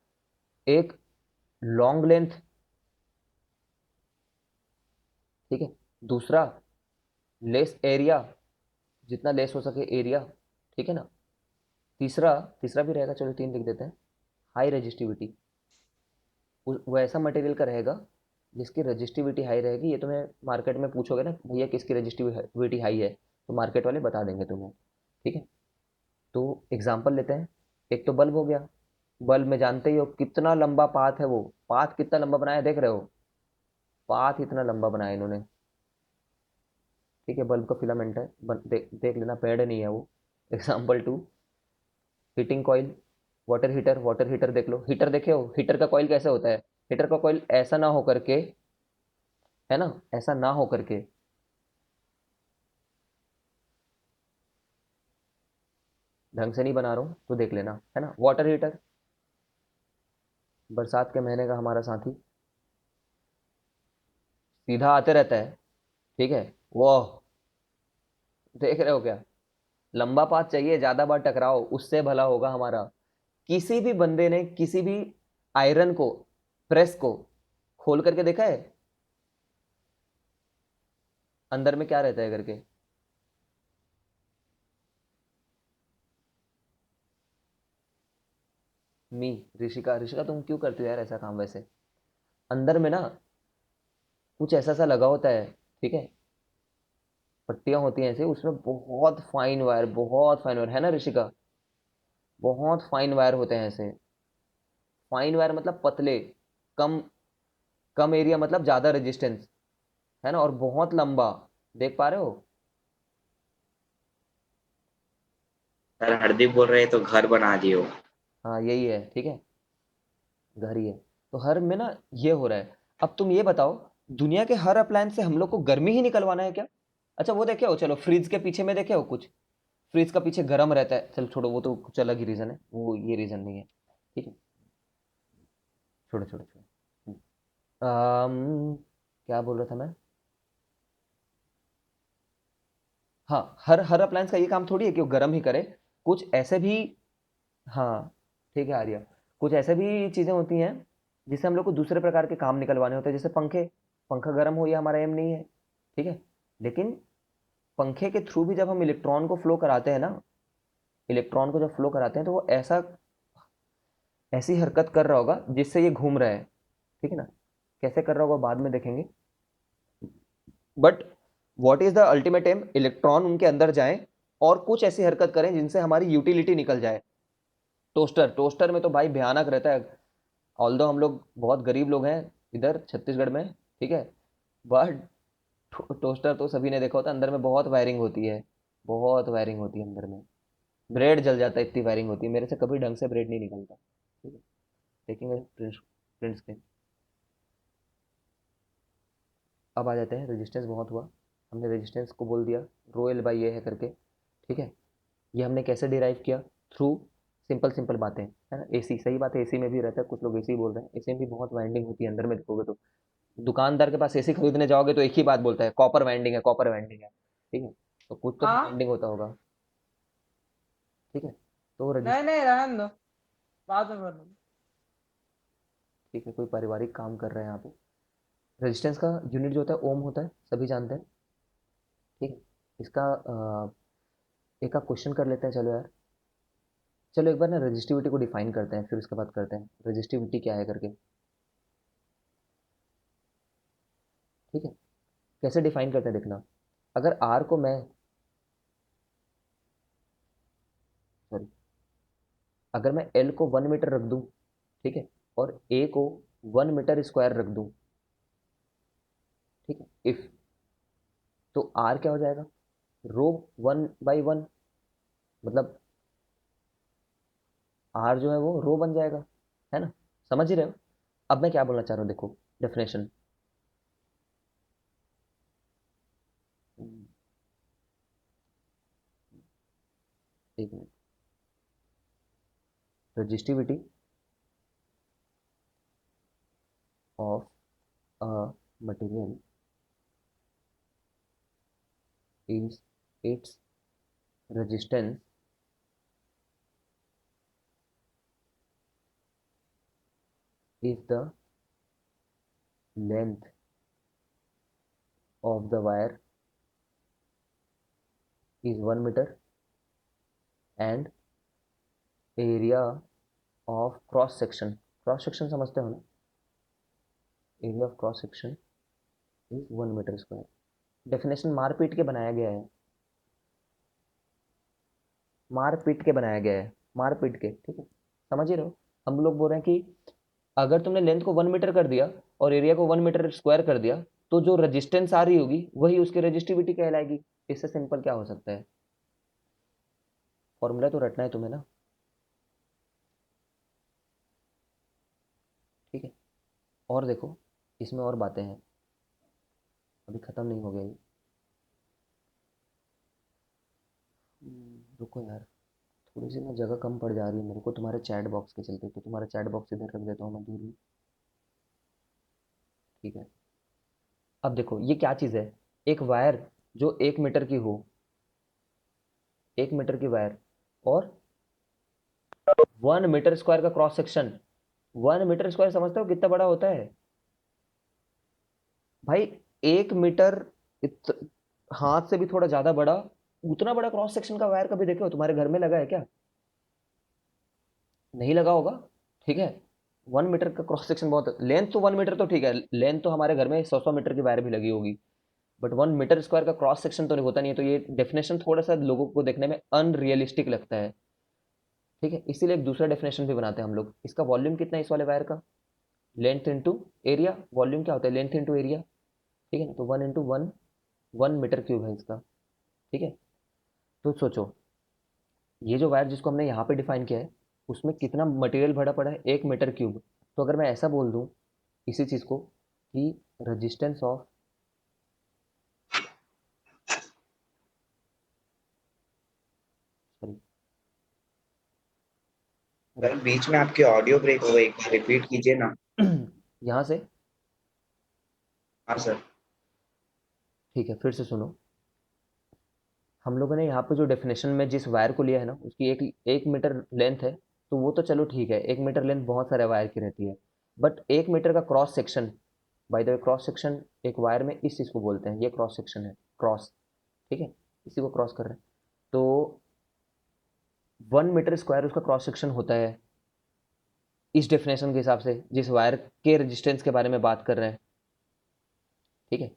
एक, लॉन्ग लेंथ, ठीक है। दूसरा, लेस एरिया, जितना लेस हो सके एरिया, ठीक है ना। तीसरा, तीसरा भी रहेगा, चलो तीन लिख देते हैं, हाई रेजिस्टिविटी। वो ऐसा मटेरियल का रहेगा जिसकी रजिस्टिविटी हाई रहेगी। ये तुम्हें मार्केट में पूछोगे ना भैया किसकी रजिस्टिविटी हाई है, तो मार्केट वाले बता देंगे तुम्हें, ठीक है। तो एग्जांपल लेते हैं, एक तो बल्ब हो गया। बल्ब में जानते ही हो कितना लंबा पाथ है, वो पाथ कितना लंबा बनाया है, देख रहे हो, पाथ इतना लंबा बनाया इन्होंने, ठीक है। बल्ब का फिलामेंट है, देख लेना, पेड़ नहीं है वो। Example two, heating coil, water heater देख लो, हीटर देखे हो, हीटर का कॉइल कैसे होता है, हीटर का कॉइल ऐसा ना हो करके, है ना, ऐसा ना हो करके, ढंग से नहीं बना रहा हूँ तो देख लेना, है ना। वाटर हीटर, बरसात के महीने का हमारा साथी, सीधा आते रहता है, ठीक है। वो, देख रहे हो क्या, लंबा पाथ चाहिए, ज्यादा बार टकराओ उससे भला होगा हमारा। किसी भी बंदे ने किसी भी आयरन को, प्रेस को खोल करके देखा है अंदर में क्या रहता है करके? मी, ऋषिका, ऋषिका तुम क्यों करती हो यार ऐसा काम वैसे? अंदर में ना कुछ ऐसा सा लगा होता है, ठीक है, पट्टियां होती हैं ऐसे, उसमें बहुत फाइन वायर है ना ऋषिका, बहुत फाइन वायर होते हैं ऐसे। फाइन वायर मतलब पतले, कम, कम एरिया मतलब ज्यादा रेजिस्टेंस, है ना, और बहुत लंबा। देख पा रहे हो? सर हरदीप बोल रहे हैं तो घर बना दियो। हाँ यही है, ठीक है, घर ही है। तो हर में ना ये हो रहा है। अब तुम ये बताओ, दुनिया के हर अप्लायंस से हम लोग को गर्मी ही निकलवाना है क्या? अच्छा वो देखे हो, चलो फ्रिज के पीछे में देखे हो कुछ, फ्रिज का पीछे गर्म रहता है, चल छोड़ो, वो तो कुछ अलग ही रीजन है, वो ये रीजन नहीं है, ठीक है, छोड़ो छोड़ो छोड़ो। क्या बोल रहा था मैं? हाँ, हर हर अप्लायंस का ये काम थोड़ी है कि वो गर्म ही करे, कुछ ऐसे भी, हाँ, ठीक है आर्या, कुछ ऐसे भी चीज़ें होती हैं जिससे हम लोग को दूसरे प्रकार के काम निकलवाने होते हैं, जैसे पंखे। पंखा गर्म हो, ये हमारा एम नहीं है, ठीक है, लेकिन पंखे के थ्रू भी जब हम इलेक्ट्रॉन को फ्लो कराते हैं ना, इलेक्ट्रॉन को जब फ्लो कराते हैं तो वो ऐसा, ऐसी हरकत कर रहा होगा जिससे ये घूम रहा है, ठीक है ना, कैसे कर रहा होगा बाद में देखेंगे, but what is the ultimate aim, electron उनके अंदर जाए और कुछ ऐसी हरकत करें जिनसे हमारी यूटिलिटी निकल जाए। टोस्टर, टोस्टर में तो भाई भयानक रहता है, ऑल्दो हम लोग बहुत गरीब लोग हैं इधर छत्तीसगढ़ में, ठीक है, बट टोस्टर तो सभी ने देखा होता है, अंदर में बहुत वायरिंग होती है, बहुत वायरिंग होती है अंदर में, ब्रेड जल जाता है, इतनी वायरिंग होती है, मेरे से कभी ढंग से ब्रेड नहीं निकलता, ठीक है, देखेंगे प्रिंस, प्रिंस के। अब आ जाते हैं, रेजिस्टेंस बहुत हुआ, हमने रेजिस्टेंस को बोल दिया रो एल बाई ए है करके, ठीक है, ये हमने कैसे डिराइव किया, थ्रू सिंपल सिंपल बातें, है ना, एसी, सही बात है, एसी में भी रहता है, कुछ लोग एसी बोल रहे हैं, एसी में भी बहुत वाइंडिंग होती है, अंदर में देखोगे तो दुकानदार के पास एसी खरीदने जाओगे तो एक ही बात बोलता है, कॉपर वाइंडिंग है, कॉपर वाइंडिंग है, ठीक है, तो कुछ तो हाँ। वाइंडिंग होता होगा, ठीक है, तो नहीं रजिस्टर, नहीं, रहने दो, बाद में बोलो। ठीक है, कोई पारिवारिक काम कर रहे हैं यहाँ पे। रेजिस्टेंस का यूनिट जो होता है ओम होता है, सभी जानते हैं, ठीक है, इसका एक आप क्वेश्चन कर लेते हैं, चलो यार, चलो एक बार ना रजिस्टिविटी को डिफाइन करते हैं, फिर उसके बाद करते हैं रजिस्टिविटी क्या है करके, ठीक है, कैसे डिफाइन करते हैं देखना, अगर आर को मैं, सॉरी, अगर मैं एल को 1 मीटर रख दूं, ठीक है, और ए को 1 मीटर स्क्वायर रख दूं, ठीक है, इफ, तो आर क्या हो जाएगा, रो 1/1, मतलब आर जो है वो रो बन जाएगा, है ना, समझ ही रहे हो? अब मैं क्या बोलना चाह रहा हूँ, देखो डेफिनेशन, एक minute, resistivity of a material is it's resistance if the length of the wire is 1 meter and area of cross section समझते हो ना, area of cross section is 1 metre square. Definition मार पीट के बनाया गया है, मार पीट के बनाया गया है, मार पीट के, ठीक है, समझ ही रहे हो? हम लोग बोल रहे हैं कि अगर तुमने लेंथ को 1 मीटर कर दिया और एरिया को 1 मीटर स्क्वायर कर दिया, तो जो रजिस्टेंस आ रही होगी वही उसकी रजिस्टिविटी कहलाएगी। इससे सिंपल क्या हो सकता है? फॉर्मूला तो रटना है तुम्हें ना, ठीक है, और देखो इसमें और बातें हैं, अभी ख़त्म नहीं हो गया ये। रुको यार, थोड़ी सी ना जगह कम पड़ जा रही है मेरे को तुम्हारे चैट बॉक्स के चलते, तो तुम्हारा चैट बॉक्स इधर रख देता हूँ मैं दूर में, ठीक है। अब देखो ये क्या चीज़ है, एक वायर जो 1 मीटर की हो, 1 मीटर की वायर, और 1 मीटर स्क्वायर का क्रॉस सेक्शन, 1 मीटर स्क्वायर समझते हो कितना बड़ा होता है भाई? 1 मीटर, इत, हाथ से भी थोड़ा ज्यादा बड़ा, उतना बड़ा क्रॉस सेक्शन का वायर कभी देखे हो? तुम्हारे घर में लगा है क्या? नहीं लगा होगा, ठीक है, 1 मीटर का क्रॉस सेक्शन बहुत, लेंथ तो 1 मीटर तो ठीक है, लेंथ तो हमारे घर में 100 100 मीटर की वायर भी लगी होगी, बट 1 मीटर स्क्वायर का क्रॉस सेक्शन तो नहीं होता नहीं है, तो ये डेफिनेशन थोड़ा सा लोगों को देखने में अनरियलिस्टिक लगता है। ठीक है, इसीलिए एक दूसरा डेफिनेशन भी बनाते हैं हम लोग। इसका वॉल्यूम कितना है इस वाले वायर का? Length into area. वॉल्यूम क्या होता है? Length into area. ठीक है ना, तो 1 इंटू 1, 1 मीटर क्यूब है इसका। ठीक है, तो सोचो ये जो वायर जिसको हमने यहाँ पे डिफाइन किया है, उसमें कितना मटेरियल भरा पड़ा है? 1 मीटर क्यूब। तो अगर मैं ऐसा बोल दूँ इसी चीज़ को कि रजिस्टेंस ऑफ, सॉरी, सर बीच में आपकी ऑडियो ब्रेक हो गई, एक बार रिपीट कीजिए ना। यहाँ से, हाँ सर। ठीक है फिर से सुनो। हम लोगों ने यहाँ पे जो डेफिनेशन में जिस वायर को लिया है ना, उसकी एक 1 मीटर लेंथ है, तो वो तो चलो ठीक है, 1 मीटर लेंथ बहुत सारे वायर की रहती है, बट 1 मीटर का cross section, bye the way cross section एक वायर में इस चीज़ को बोलते हैं, ये क्रॉस सेक्शन है, क्रॉस। ठीक है, इसी को क्रॉस कर रहे हैं, तो 1 मीटर स्क्वायर उसका क्रॉस सेक्शन होता है इस डेफिनेशन के हिसाब से, जिस वायर के रेजिस्टेंस के बारे में बात कर रहे हैं। ठीक है,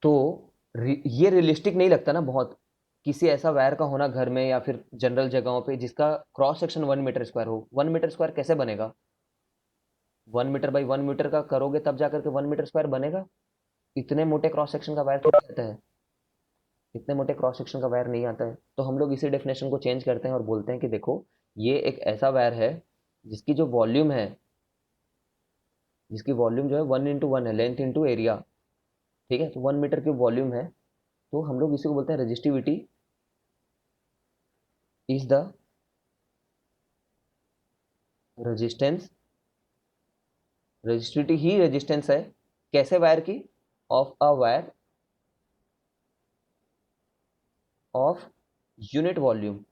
तो ये रियलिस्टिक नहीं लगता ना बहुत, किसी ऐसा वायर का होना घर में या फिर जनरल जगहों पे जिसका क्रॉस सेक्शन 1 मीटर स्क्वायर हो। 1 मीटर स्क्वायर कैसे बनेगा? 1 मीटर बाई 1 मीटर का करोगे तब जाकर के 1 मीटर स्क्वायर बनेगा। इतने मोटे क्रॉस सेक्शन का वायर थोड़ा आता है, इतने मोटे क्रॉस सेक्शन का वायर नहीं आता है। तो हम लोग इसी डेफिनेशन को चेंज करते हैं और बोलते हैं कि देखो ये एक ऐसा वायर है जिसकी जो वॉल्यूम है, जिसकी वॉल्यूम जो है 1 इंटू 1 है, लेंथ इंटू एरिया। ठीक है, तो 1 मीटर की वॉल्यूम है, तो हम लोग इसी को बोलते हैं resistivity is the resistance, resistivity he resistance है, कैसे वायर की? Of a wire of unit volume.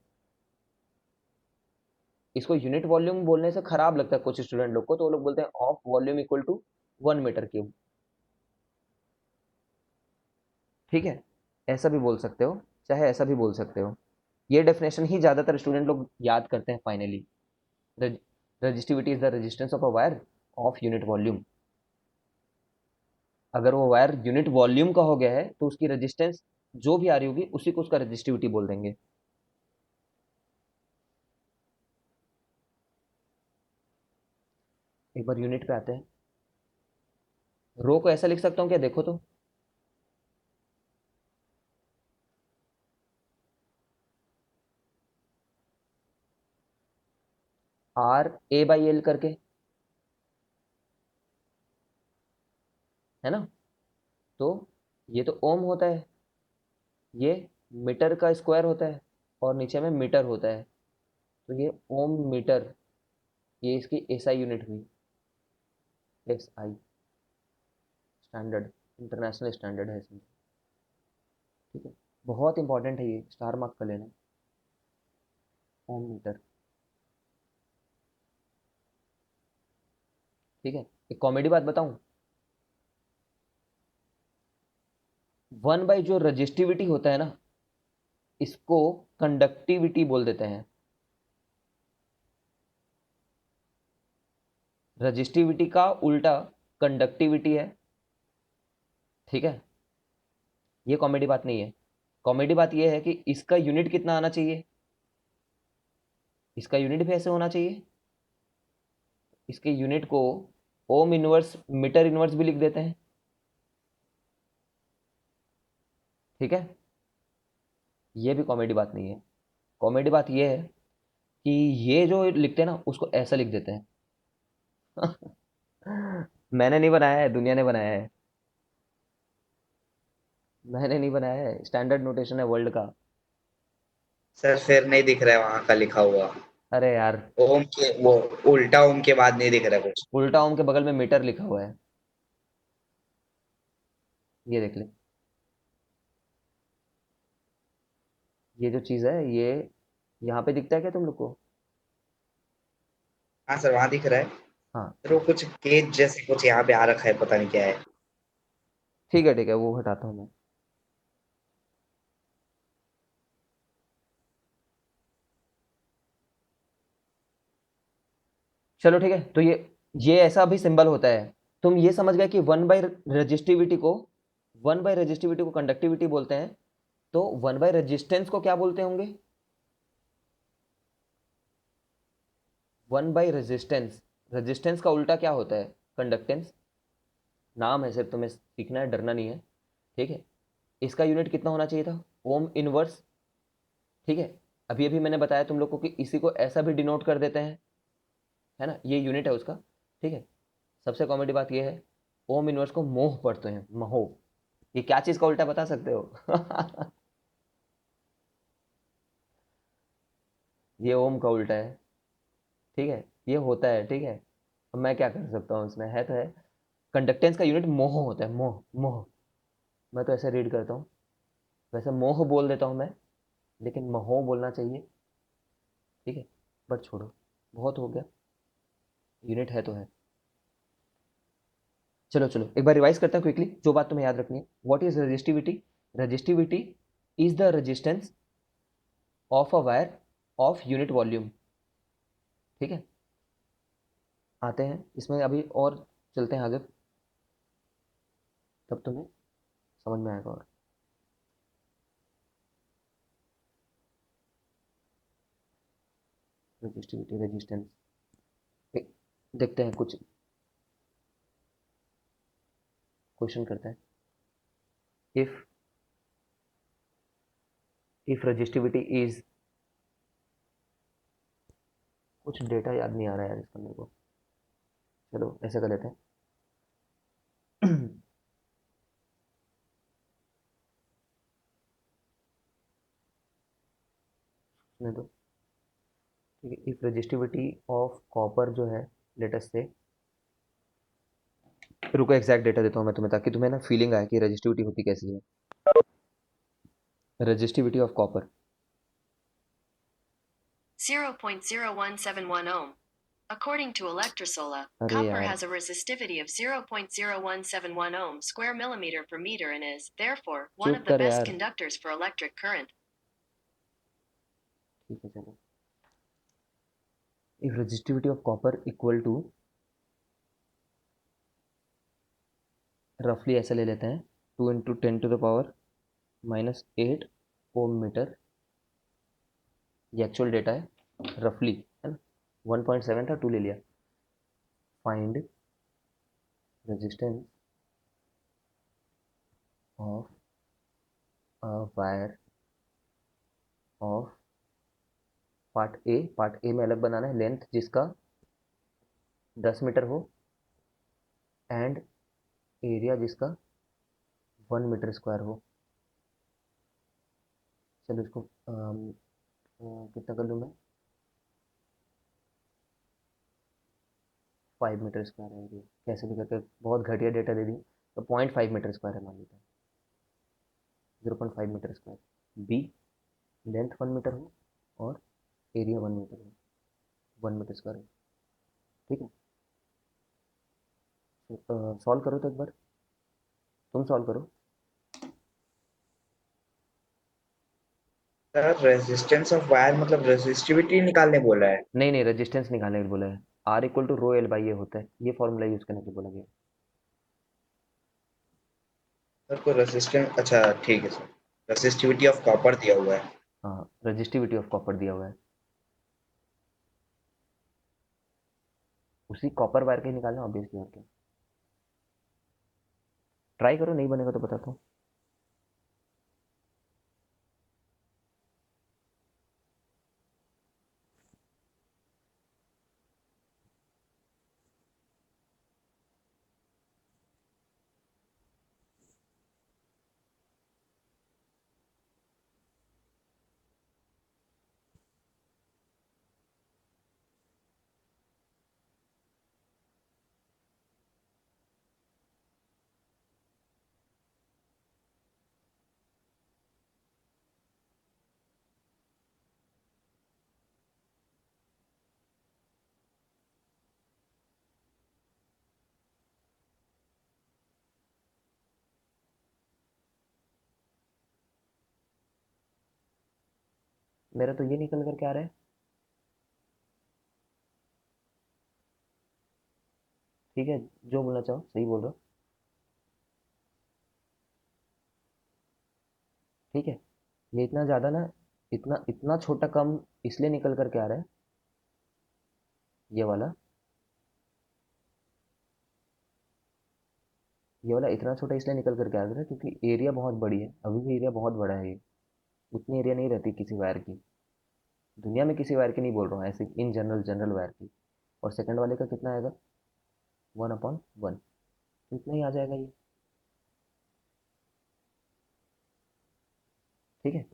इसको यूनिट वॉल्यूम बोलने से खराब लगता है कुछ स्टूडेंट लोग को, तो वो लोग बोलते हैं of volume equal to 1 metre cube. ठीक है, ऐसा भी बोल सकते हो, चाहे ऐसा भी बोल सकते हो। ये डेफिनेशन ही ज़्यादातर स्टूडेंट लोग याद करते हैं finally. Resistivity is the resistance of a wire of unit volume. अगर वो वायर यूनिट वॉल्यूम का हो गया है तो उसकी रेजिस्टेंस जो भी आ रही होगी उसी को उसका रजिस्टिविटी बोल देंगे। एक बार यूनिट पे आते हैं। रो को ऐसा लिख सकता हूँ क्या? देखो तो, RA/L करके, है ना? तो ये तो ओम होता है, ये मीटर का स्क्वायर होता है, और नीचे में मीटर होता है, तो ये ओम मीटर, ये इसकी SI यूनिट हुई। SI स्टैंडर्ड, इंटरनेशनल स्टैंडर्ड है इसमें। ठीक है, बहुत इंपॉर्टेंट है, ये स्टार मार्क कर लेना, ओम मीटर। ठीक है, एक कॉमेडी बात बताऊं, 1 बाई जो रजिस्टिविटी होता है ना, इसको कंडक्टिविटी बोल देते हैं। रजिस्टिविटी का उल्टा कंडक्टिविटी है। ठीक है, ये कॉमेडी बात नहीं है। कॉमेडी बात ये है कि इसका यूनिट कितना आना चाहिए, इसका यूनिट भी ऐसे होना चाहिए। इसके यूनिट को ओम इनवर्स मीटर इनवर्स भी लिख देते हैं। ठीक है, ये भी कॉमेडी बात नहीं है। कॉमेडी बात ये है कि ये जो लिखते हैं ना उसको ऐसा लिख देते हैं। मैंने नहीं बनाया है, दुनिया ने बनाया है। मैंने नहीं बनाया है, स्टैंडर्ड नोटेशन है वर्ल्ड का। सर फिर नहीं दिख रहा है वहां का लिखा हुआ। अरे यार, ओम के वो उल्टा ओम के बाद नहीं दिख रहा कुछ। उल्टा ओम के बगल में मीटर लिखा हुआ है, ये देख ले। ये जो चीज़ है ये यहाँ पे दिखता है क्या तुम लोग को? हाँ सर वहां दिख रहा है। हाँ, सर वो कुछ केज जैसे कुछ यहाँ पे आ रखा है, पता नहीं क्या है। ठीक है, वो हटाता हूँ मैं। चलो ठीक है, तो ये ऐसा भी सिंबल होता है। तुम ये समझ गए कि वन बाय रजिस्टिविटी को कंडक्टिविटी बोलते हैं, तो वन बाय रेजिस्टेंस को क्या बोलते होंगे? वन बाय रेजिस्टेंस, रेजिस्टेंस का उल्टा क्या होता है? कंडक्टेंस। नाम है सिर्फ, तुम्हें सीखना है, डरना नहीं है। ठीक है, इसका यूनिट कितना होना चाहिए था? Ohm inverse. ठीक है, अभी अभी मैंने बताया तुम लोग को कि इसी को ऐसा भी डिनोट कर देते हैं, है ना, ये यूनिट है उसका। ठीक है, सबसे कॉमेडी बात ये है, ओम इनवर्स को मोह पढ़ते हैं, महो। ये क्या चीज का उल्टा बता सकते हो? ये ओम का उल्टा है। ठीक है, ये होता है। ठीक है, अब मैं क्या कर सकता हूँ, इसमें है तो है। कंडक्टेंस का यूनिट मोह होता है, मोह मोह। मैं तो ऐसे रीड करता हूँ, वैसे मोह बोल देता हूँ मैं, लेकिन महो बोलना चाहिए। ठीक है, बट छोड़ो, बहुत हो गया, यूनिट है तो है। चलो चलो एक बार रिवाइज करते हैं क्विकली, जो बात तुम्हें याद रखनी है। What is resistivity? Resistivity is the resistance of a wire of unit volume. ठीक है, आते हैं इसमें अभी और चलते हैं आगे, तब तुम्हें समझ में आएगा। और रजिस्टिविटी, रेजिस्टेंस, देखते हैं कुछ क्वेश्चन करते हैं। इफ रजिस्टिविटी इज, कुछ डेटा याद नहीं आ रहा है यार इसका मेरे को, चलो ऐसे कर लेते हैं। सुनने दो। ठीक है, इफ रजिस्टिविटी ऑफ कॉपर जो है, लेटेस्ट से, रुको एग्जैक्ट डेटा देता हूँ मैं तुम्हें, ताकि तुम्हें ना फीलिंग आए कि रजिस्टिविटी होती कैसी है। Resistivity of copper, 0.0171 ohm. According to Electrosola, अरे copper यार, has a resistivity of 0.0171 ohm square millimeter per meter and is, therefore, one चुप of the कर best यार। conductors for electric current. ठीक है चलो, if resistivity of copper equal to, रफली ऐसे ले लेते हैं, 2 × 10⁻⁻8 ओम मीटर, ये एक्चुअल डेटा है, रफली, है ना। 1.7 था, 2 ले लिया। Find resistance of a wire of, part A में अलग बनाना है, लेंथ जिसका 10 मीटर हो एंड एरिया जिसका 1 मीटर स्क्वायर हो। चलो इसको कितना कर लूँ मैं, 5 मीटर स्क्वायर है एरिया, कैसे भी करके बहुत घटिया डेटा दे दी, तो 0.5 मीटर स्क्वायर है, मान लेते हैं 0.5 metre square. B, length 1 metre हो और एरिया 1 मीटर हो, 1 मीटर स्क्वायर हो। ठीक है, सॉल्व करो तो एक बार, तुम सॉल्व करो। सर रेजिस्टेंस ऑफ वायर मतलब रेजिस्टिविटी निकालने बोला है। नहीं नहीं, रेजिस्टेंस निकालने के लिए बोला है, R = ρ L/A होता है, ये फॉर्मूला यूज करने के लिए बोला गया है। सर को रेजिस्टेंस, अच्छा ठीक है सर, रेजिस्टिविटी ऑफ कॉपर दिया हुआ है। हाँ, रजिस्टिविटी ऑफ कॉपर दिया हुआ है, उसी कॉपर वायर का ही निकालना ऑब्वियसली, और क्या। ट्राई करो, नहीं बनेगा तो बताता हूँ। मेरा तो ये निकल कर क्या आ रहा है, ठीक है, जो बोलना चाहो, सही बोल रहे हो। ठीक है, ये इतना ज़्यादा ना, इतना इतना छोटा कम इसलिए निकल कर के आ रहा है, ये वाला इतना छोटा इसलिए निकल कर के आ रहा है क्योंकि एरिया बहुत बड़ी है, अभी भी एरिया बहुत बड़ा है ये। उतनी एरिया नहीं रहती किसी वायर की, दुनिया में किसी वायर की नहीं बोल रहा हूँ, ऐसे इन जनरल जनरल वायर की। और सेकंड वाले का कितना आएगा, 1/1, तो इतना ही आ जाएगा ये। ठीक है,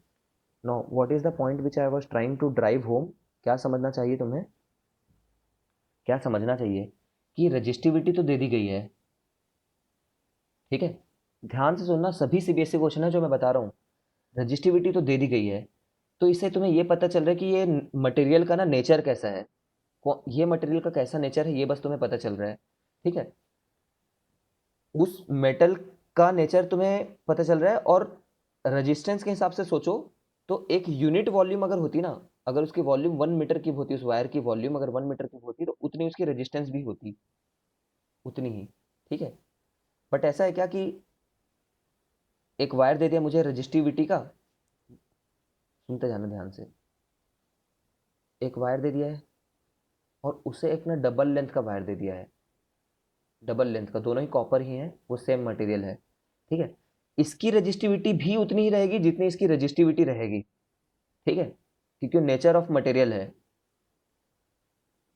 no what is the point which I was trying to drive home. क्या समझना चाहिए तुम्हें, क्या समझना चाहिए कि रजिस्टिविटी तो दे दी गई है। ठीक है, ध्यान से सुनना, सभी सीबीएसई क्वेश्चन है जो मैं बता रहा हूँ, रजिस्टिविटी तो दे दी गई है। तो इससे तुम्हें ये पता चल रहा है कि ये मटेरियल का ना नेचर कैसा है, ये मटेरियल का कैसा नेचर है, ये बस तुम्हें पता चल रहा है। ठीक है, उस मेटल का नेचर तुम्हें पता चल रहा है। और रेजिस्टेंस के हिसाब से सोचो तो एक यूनिट वॉल्यूम अगर होती ना, अगर उसकी वॉल्यूम 1 मीटर की होती, उस वायर की वॉल्यूम अगर 1 मीटर की होती तो उतनी उसकी रेजिस्टेंस भी होती, उतनी ही। ठीक है, बट ऐसा है क्या कि एक वायर दे दिया मुझे रजिस्टिविटी का, सुनते जाना ध्यान से, एक वायर दे दिया है और उसे एक ना डबल लेंथ का वायर दे दिया है, डबल लेंथ का, दोनों ही कॉपर ही हैं, वो सेम मटेरियल है। ठीक है, इसकी रजिस्टिविटी भी उतनी ही रहेगी जितनी इसकी रजिस्टिविटी रहेगी। ठीक है, क्योंकि नेचर ऑफ मटेरियल है,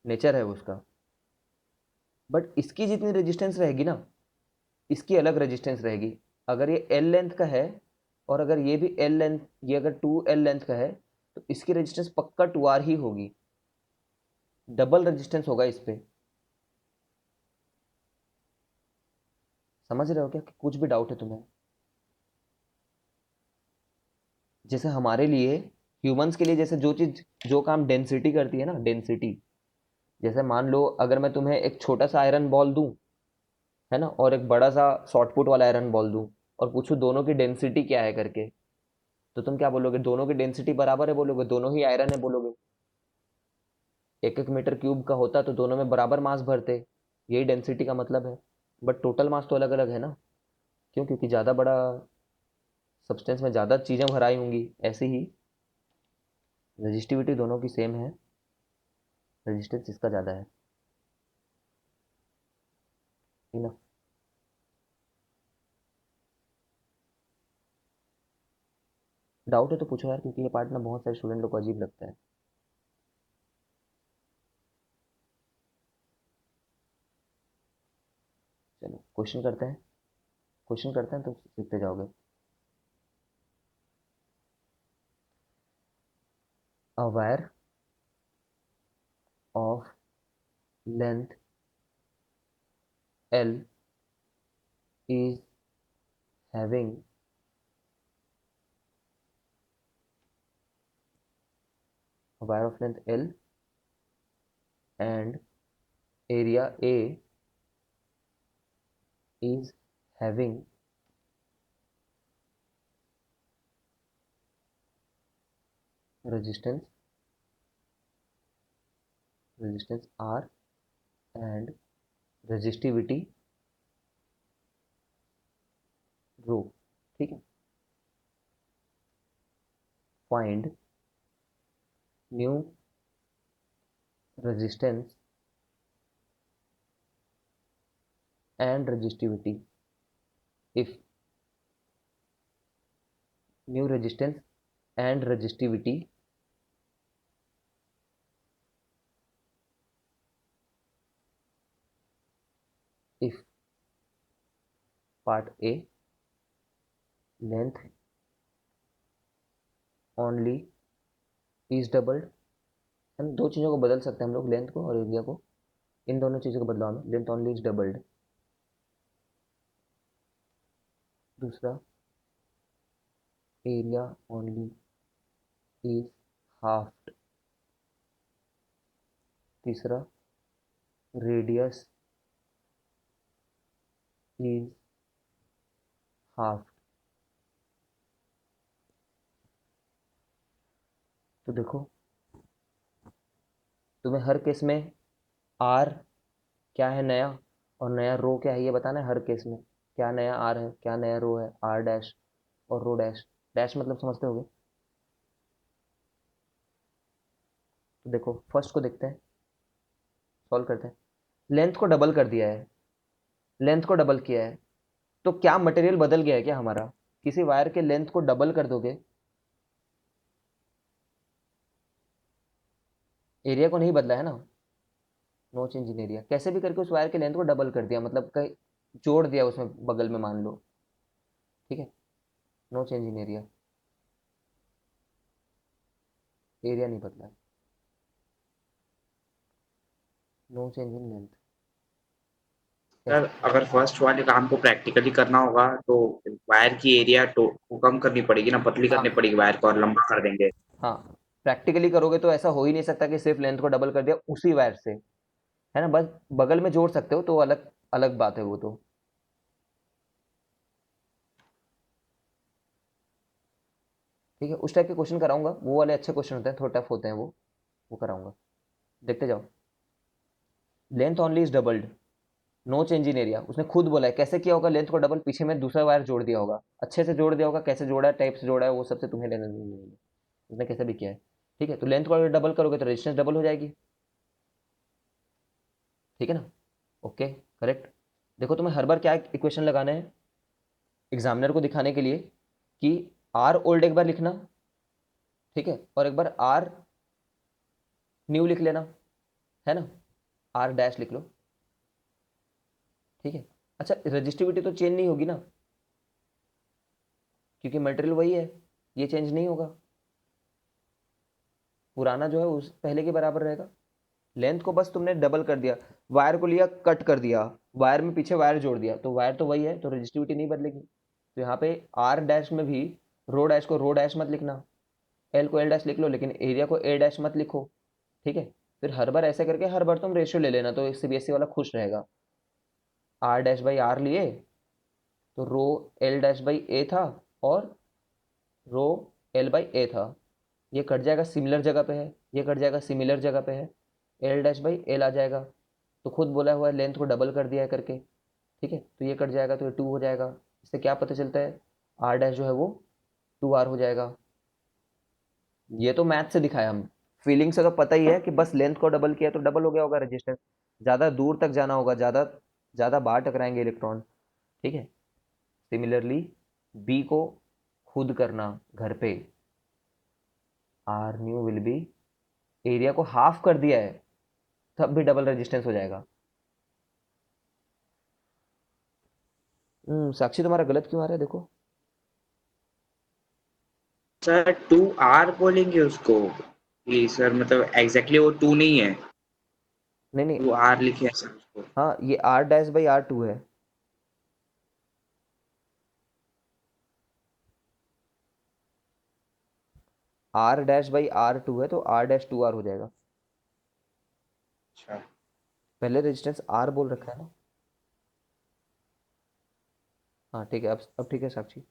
नेचर है उसका। बट इसकी जितनी रेजिस्टेंस रहेगी ना, इसकी अलग रेजिस्टेंस रहेगी। अगर ये एल लेंथ का है और अगर ये भी एल लेंथ, ये अगर 2L लेंथ का है, तो इसकी रेजिस्टेंस पक्का 2R ही होगी, डबल रेजिस्टेंस होगा इस पे। समझ रहे हो क्या कि कुछ भी डाउट है तुम्हें? जैसे हमारे लिए, ह्यूमंस के लिए, जैसे जो चीज़, जो काम डेंसिटी करती है ना, डेंसिटी, जैसे मान लो अगर मैं तुम्हें एक छोटा सा आयरन बॉल दूं, है ना, और एक बड़ा सा शॉर्ट पुट वाला आयरन बॉल दूं, और पूछूं दोनों की डेंसिटी क्या है करके, तो तुम क्या बोलोगे, दोनों की डेंसिटी बराबर है बोलोगे, दोनों ही आयरन है बोलोगे। 1-1 मीटर क्यूब का होता तो दोनों में बराबर मास भरते, यही डेंसिटी का मतलब है। बट टोटल मास तो अलग अलग है ना, क्यों? क्योंकि ज़्यादा बड़ा सब्सटेंस में ज़्यादा चीज़ें भराई होंगी, ऐसे ही रजिस्टिविटी दोनों की सेम है, रेजिस्टेंस इसका ज़्यादा है। इनफ। डाउट है तो पूछो यार, क्योंकि ये पार्ट ना बहुत सारे स्टूडेंट लोग को अजीब लगता है। चलो क्वेश्चन करते हैं, क्वेश्चन करते हैं तो सीखते जाओगे। अ wire of length L is having a wire of length L and area A is having resistance R and resistivity rho। ठीक है, find new resistance and resistivity if new resistance and resistivity if part A length only is doubled। हम दो चीज़ों को बदल सकते हैं हम लोग, लेंथ को और एरिया को, इन दोनों चीज़ों को बदलाव में लेंथ only is doubled। दूसरा, एरिया only is halved। तीसरा, रेडियस is halved। तो देखो, तुम्हें हर केस में आर क्या है नया, और नया रो क्या है ये बताना है हर केस में। क्या नया आर है, क्या नया रो है, आर डैश और रो डैश। डैश मतलब समझते होगे। तो देखो फर्स्ट को देखते हैं, सॉल्व करते हैं। लेंथ को डबल कर दिया है, लेंथ को डबल किया है, तो क्या मटेरियल बदल गया है क्या हमारा? किसी वायर के लेंथ को डबल कर दोगे, एरिया को नहीं बदला है ना। नो चेंज इन एरिया, कैसे भी करके उस वायर के लेंथ को डबल कर दिया, मतलब कहीं जोड़ दिया उसमें बगल में मान लो, ठीक है। No change in area, area नहीं बदला है। No change in length, sir कैसे? अगर फर्स्ट वाले काम को प्रैक्टिकली करना होगा तो वायर की एरिया तो को कम करनी पड़ेगी ना, पतली करनी हाँ पड़ेगी वायर को और लंबा कर देंगे। हाँ, प्रैक्टिकली करोगे तो ऐसा हो ही नहीं सकता कि सिर्फ लेंथ को डबल कर दिया उसी वायर से, है ना। बस बगल में जोड़ सकते हो तो अलग अलग बात है वो तो। ठीक है, उस टाइप के क्वेश्चन कराऊंगा, वो वाले अच्छे क्वेश्चन होते हैं, थोड़ा टफ होते हैं वो कराऊंगा। देखते जाओ। Length only is doubled, no change in area, उसने खुद बोला है। कैसे किया होगा लेंथ को डबल? पीछे में दूसरा वायर जोड़ दिया होगा, अच्छे से जोड़ दिया होगा। कैसे जोड़ा है, टाइप से जोड़ा है, वो सबसे तुम्हें लेना नहीं है, उसने कैसे भी किया है। ठीक है, तो लेंथ को अगर डबल करोगे तो रेजिस्टेंस डबल हो जाएगी, ठीक है ना। Okay, correct. देखो तुम्हें हर बार क्या इक्वेशन लगाना है एग्जामिनर को दिखाने के लिए कि आर ओल्ड एक बार लिखना, ठीक है, और एक बार आर न्यू लिख लेना, है ना। आर डैश लिख लो, ठीक है। अच्छा, रजिस्टिविटी तो चेंज नहीं होगी ना, क्योंकि मटेरियल वही है, ये चेंज नहीं होगा। पुराना जो है उस पहले के बराबर रहेगा। लेंथ को बस तुमने डबल कर दिया, वायर को लिया कट कर दिया, वायर में पीछे वायर जोड़ दिया, तो वायर तो वही है, तो रजिस्टिविटी नहीं बदलेगी। तो यहाँ पे आर डैश में भी रो डैश को रो डैश मत लिखना, एल को एल डैश लिख लो, लेकिन एरिया को ए डैश मत लिखो, ठीक है। फिर हर बार ऐसे करके हर बार तुम रेशियो ले लेना, तो सीबीएसई वाला खुश रहेगा। आर डैश बाई आर लिए तो रो एल डैश बाई ए था, और रो एल बाई ए था। ये कट जाएगा सिमिलर जगह पे है, ये कट जाएगा सिमिलर जगह पे है, एल डैश बाई एल आ जाएगा। तो खुद बोला हुआ है लेंथ को डबल कर दिया है करके, ठीक है। तो ये कट जाएगा तो ये 2 हो जाएगा। इससे क्या पता चलता है, आर डैश जो है वो 2 आर हो जाएगा। ये तो मैथ से दिखाया हम, फीलिंग से तो पता ही है कि बस लेंथ को डबल किया तो डबल हो गया होगा रेजिस्टेंस। ज़्यादा दूर तक जाना होगा, ज़्यादा ज़्यादा बार टकराएंगे इलेक्ट्रॉन, ठीक है। सिमिलरली बी को खुद करना घर पे, R new will be, area को हाफ कर दिया है तब भी डबल रेजिस्टेंस हो जाएगा। साक्षी तुम्हारा गलत क्यों आ रहा है देखो। सर 2R बोलेंगे उसको कि सर मतलब एग्जैक्टली वो 2 नहीं है, नहीं नहीं, 2R लिखे हैं सर उसको। हाँ ये R dash by R two है। R dash by R two है तो आर डैश 2 आर हो जाएगा। अच्छा पहले रेजिस्टेंस आर बोल रखा है ना। हाँ ठीक है, अब ठीक है साक्षी।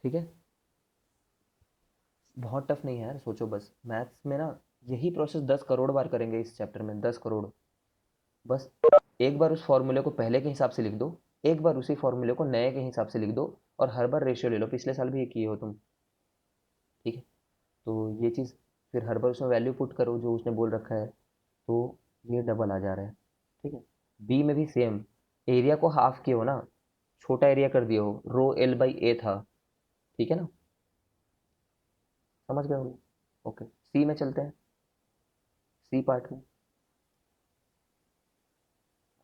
ठीक है, बहुत टफ नहीं है यार, सोचो बस मैथ्स में ना, यही प्रोसेस 10 करोड़ बार करेंगे इस चैप्टर में, 10 करोड़। बस एक बार उस फॉर्मूले को पहले के हिसाब से लिख दो, एक बार उसी फॉर्मूले को नए के हिसाब से लिख दो, और हर बार रेशियो ले लो, पिछले साल भी ये किए हो तुम, ठीक है। तो ये चीज़, फिर हर बार उसमें वैल्यू पुट करो जो उसने बोल रखा है, तो ये डबल आ जा रहा है, ठीक है। बी में भी सेम, एरिया को हाफ किए हो ना, छोटा एरिया कर दिए हो, रो एल बाई ए था, ठीक है ना, समझ गए होगे। ओके, सी में चलते हैं, सी पार्ट में।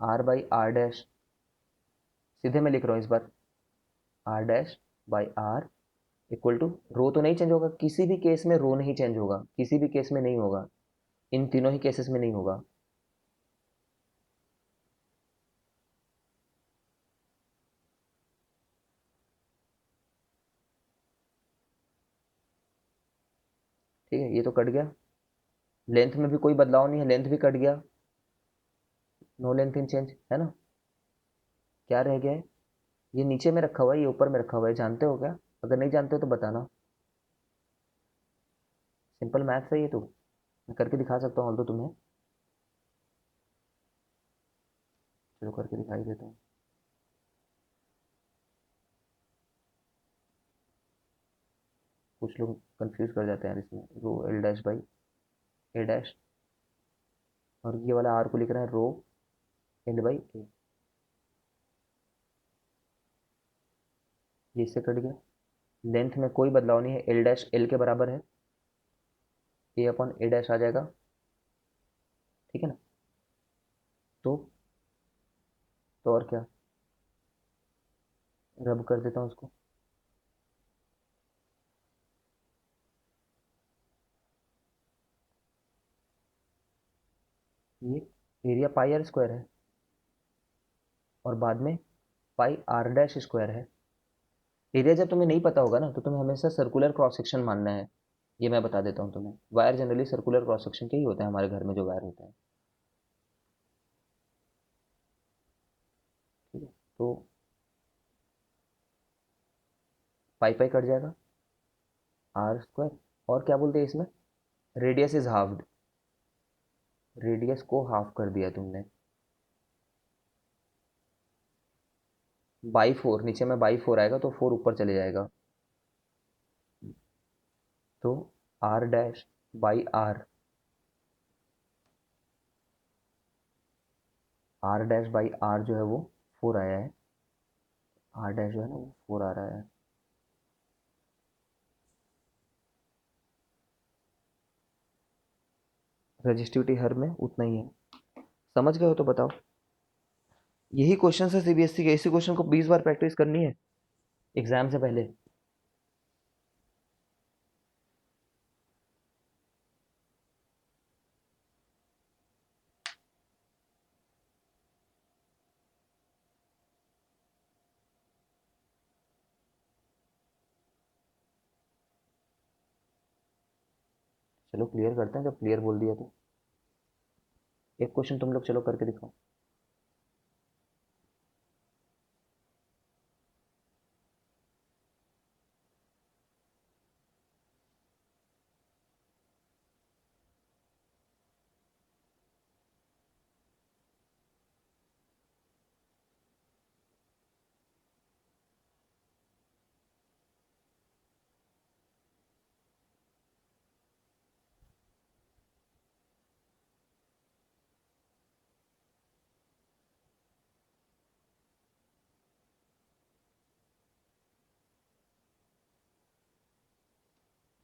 आर बाई आर डैश, सीधे मैं लिख रहा हूँ इस बार, R dash by R equal to, rho तो नहीं चेंज होगा, किसी भी केस में रो नहीं चेंज होगा, किसी भी केस में नहीं होगा, इन तीनों ही केसेस में नहीं होगा। ठीक है, ये तो कट गया, लेंथ में भी कोई बदलाव नहीं है, लेंथ भी कट गया, नो लेंथ इन चेंज, है ना। क्या रह गया है, ये नीचे में रखा हुआ है, ये ऊपर में रखा हुआ है, जानते हो क्या? अगर नहीं जानते हो तो बताना, सिंपल मैथ्स है ये तो। मैं करके दिखा सकता हूँ तो तुम्हें, चलो करके दिखाई देता हूँ। कुछ लोग कंफ्यूज कर जाते हैं यार इसमें, rho L dash by A dash, और ये वाला आर को लिख रहे हैं रो एल बाई ए, ये इससे कट गया। लेंथ में कोई बदलाव नहीं है, एल डैश एल के बराबर है, ए अपॉन ए डैश आ जाएगा, ठीक है ना। तो और क्या, रब कर देता हूँ उसको। ये एरिया पाई आर स्क्वायर है, और बाद में पाई आर डैश स्क्वायर है। एरिया जब तुम्हें नहीं पता होगा ना, तो तुम्हें हमेशा सर्कुलर क्रॉस सेक्शन मानना है। ये मैं बता देता हूँ तुम्हें, wire generally circular cross section के ही होते हैं, हमारे घर में जो वायर होते हैं, ठीक है। तो पाई पाई कट जाएगा, आर स्क्वायर, और क्या बोलते हैं इसमें, रेडियस इज हाफ्ड, रेडियस को हाफ कर दिया तुमने। बाई फोर, नीचे में बाई फोर आएगा तो फोर ऊपर चले जाएगा, तो R dash by R, R dash by R जो है वो फोर आया है, आर डैश जो है ना वो फोर आ रहा है। रजिस्टिविटी हर में उतना ही है। समझ गए हो तो बताओ। यही क्वेश्चन है सीबीएसई के, इसी क्वेश्चन को 20 बार प्रैक्टिस करनी है एग्जाम से पहले। चलो क्लियर करते हैं, जब क्लियर बोल दिया तो एक क्वेश्चन तुम लोग चलो करके दिखाओ।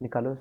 निकालो।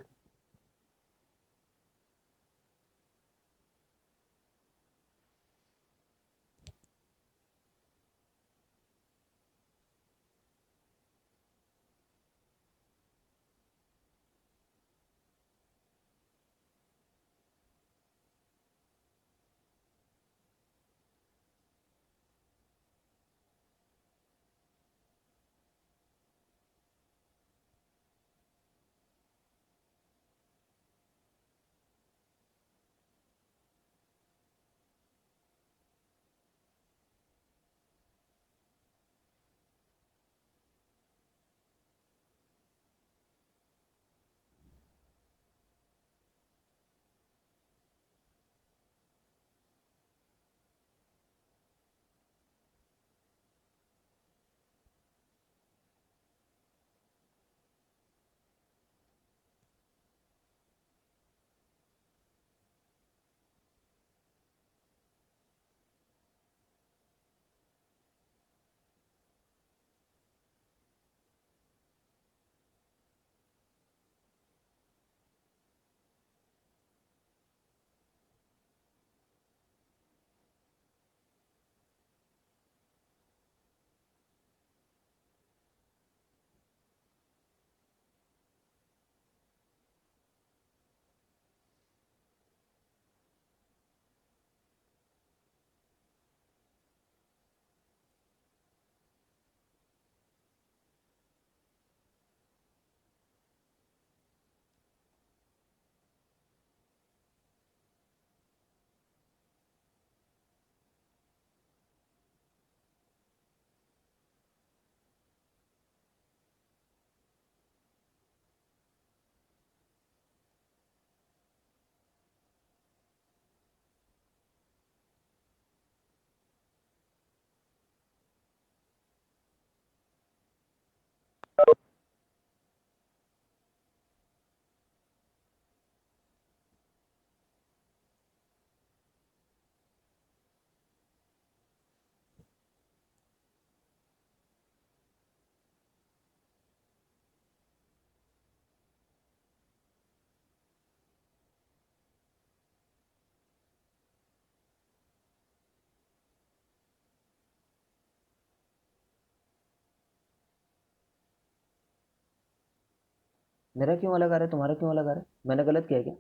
मेरा क्यों अलग आ रहा है, तुम्हारा क्यों अलग आ रहा है? मैंने गलत किया है क्या?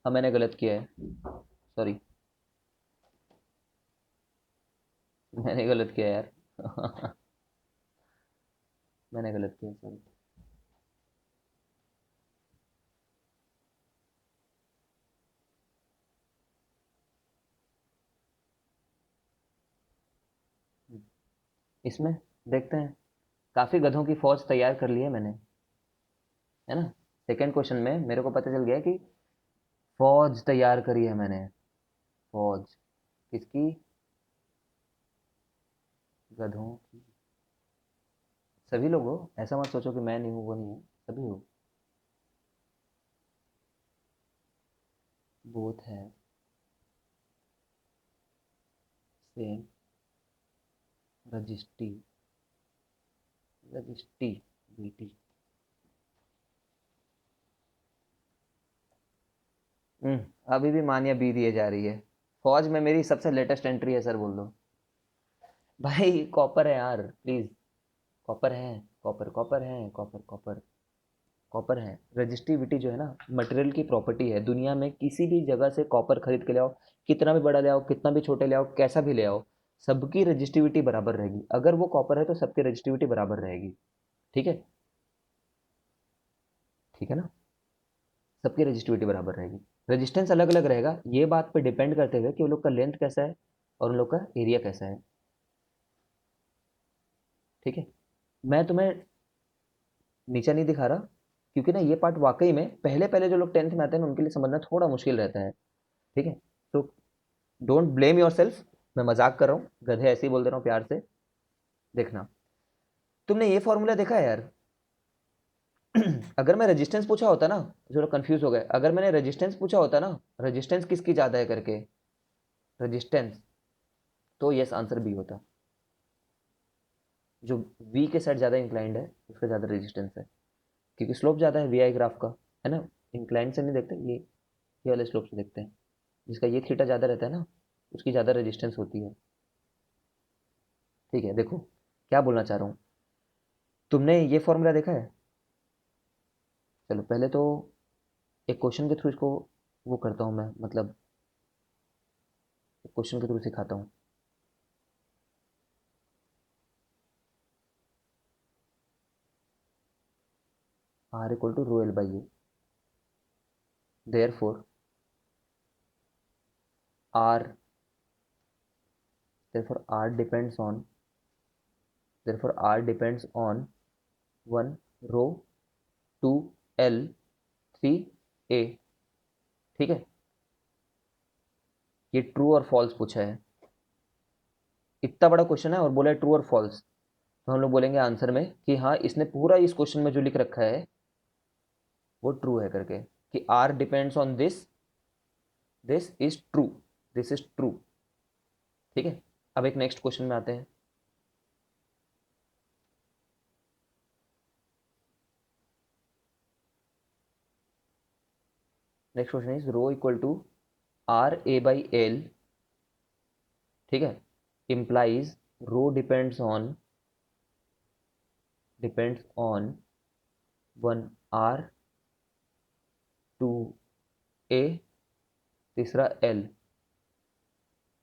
हाँ मैंने गलत किया है, सॉरी। मैंने गलत किया यार। मैंने गलत किया, सॉरी। इसमें देखते हैं, काफ़ी गधों की फौज तैयार कर ली है मैंने, है ना। सेकंड क्वेश्चन में मेरे को पता चल गया कि फौज तैयार करी है मैंने। फौज किसकी? गधों की। सभी लोग हो, ऐसा मत सोचो कि मैं नहीं हूँ वो नहीं हूँ, सभी हो। बोथ है, सेम, रजिस्टी, रजिस्टी, बीटी। अभी भी मानिया बी दिए जा रही है। फौज में मेरी सबसे लेटेस्ट एंट्री है सर, बोल दो। भाई कॉपर है यार, प्लीज। कॉपर है, कॉपर कॉपर है, कॉपर कॉपर कॉपर है। रजिस्टिविटी जो है ना, मटेरियल की प्रॉपर्टी है। दुनिया में किसी भी जगह से कॉपर खरीद के ले आओ, कितना भी बड़ा ले आओ, कितना भी छोटे ले आओ, कैसा भी ले आओ, सबकी रजिस्टिविटी बराबर रहेगी। अगर वो कॉपर है तो सबकी रजिस्टिविटी बराबर रहेगी। ठीक है, ठीक है ना। सबकी रजिस्टिविटी बराबर रहेगी। रेजिस्टेंस अलग अलग रहेगा, ये बात पे डिपेंड करते हुए कि वो लोग का लेंथ कैसा है और उन लोग का एरिया कैसा है। ठीक है, मैं तुम्हें नीचा नहीं दिखा रहा, क्योंकि ना ये पार्ट वाकई में पहले पहले जो लोग टेंथ में आते हैं ना उनके लिए समझना थोड़ा मुश्किल रहता है। ठीक है, तो डोंट ब्लेम योर सेल्फ। मैं मजाक कर रहा हूँ, गधे ऐसे ही बोल दे रहा हूँ प्यार से। देखना, तुमने ये फॉर्मूला देखा है यार? अगर मैं रेजिस्टेंस पूछा होता ना, जो लोग कंफ्यूज हो गए, अगर मैंने रेजिस्टेंस पूछा होता ना, रेजिस्टेंस किसकी ज़्यादा है करके, रेजिस्टेंस, तो यस आंसर बी होता। जो वी के साइड ज़्यादा इंक्लाइंड है उसका ज़्यादा रेजिस्टेंस है, क्योंकि स्लोप ज़्यादा है वी आई ग्राफ का, है ना। इंक्लाइंड से नहीं देखते, ये वाले स्लोप से देखते हैं। जिसका ये थीटा ज़्यादा रहता है ना, उसकी ज़्यादा रेजिस्टेंस होती है। ठीक है, देखो क्या बोलना चाह रहा हूँ। तुमने ये फॉर्मूला देखा है? चलो पहले तो एक क्वेश्चन के थ्रू इसको वो करता हूँ मैं, मतलब एक क्वेश्चन के थ्रू सिखाता हूँ। R equal to rho L by A, therefore R, therefore r depends on, therefore r depends on 1 rho 2 l 3 a। ठीक है, ये ट्रू और फॉल्स पूछा है। इतना बड़ा क्वेश्चन है और बोला है ट्रू और फॉल्स, तो हम लोग बोलेंगे आंसर में कि हाँ इसने पूरा इस क्वेश्चन में जो लिख रखा है वो ट्रू है करके, कि r depends on this, this is true, this is true. ठीक है, अब एक नेक्स्ट क्वेश्चन में आते हैं। Next question is rho equal to R A by L. ठीक है, implies rho depends on 1 R 2 A तीसरा एल।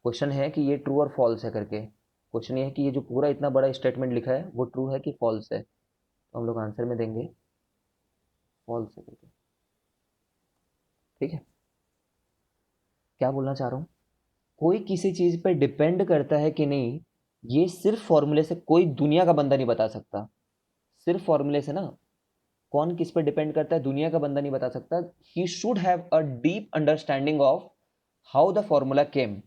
क्वेश्चन है कि ये ट्रू और फॉल्स है करके। क्वेश्चन ये है कि ये जो पूरा इतना बड़ा स्टेटमेंट लिखा है वो ट्रू है कि फॉल्स है, तो हम लोग आंसर में देंगे फॉल्स है करके। ठीक है, क्या बोलना चाह रहा हूँ, कोई किसी चीज़ पे डिपेंड करता है कि नहीं, ये सिर्फ फॉर्मूले से कोई दुनिया का बंदा नहीं बता सकता। सिर्फ फॉर्मूले से ना कौन किस पे डिपेंड करता है दुनिया का बंदा नहीं बता सकता। He should have a deep understanding of how the formula came.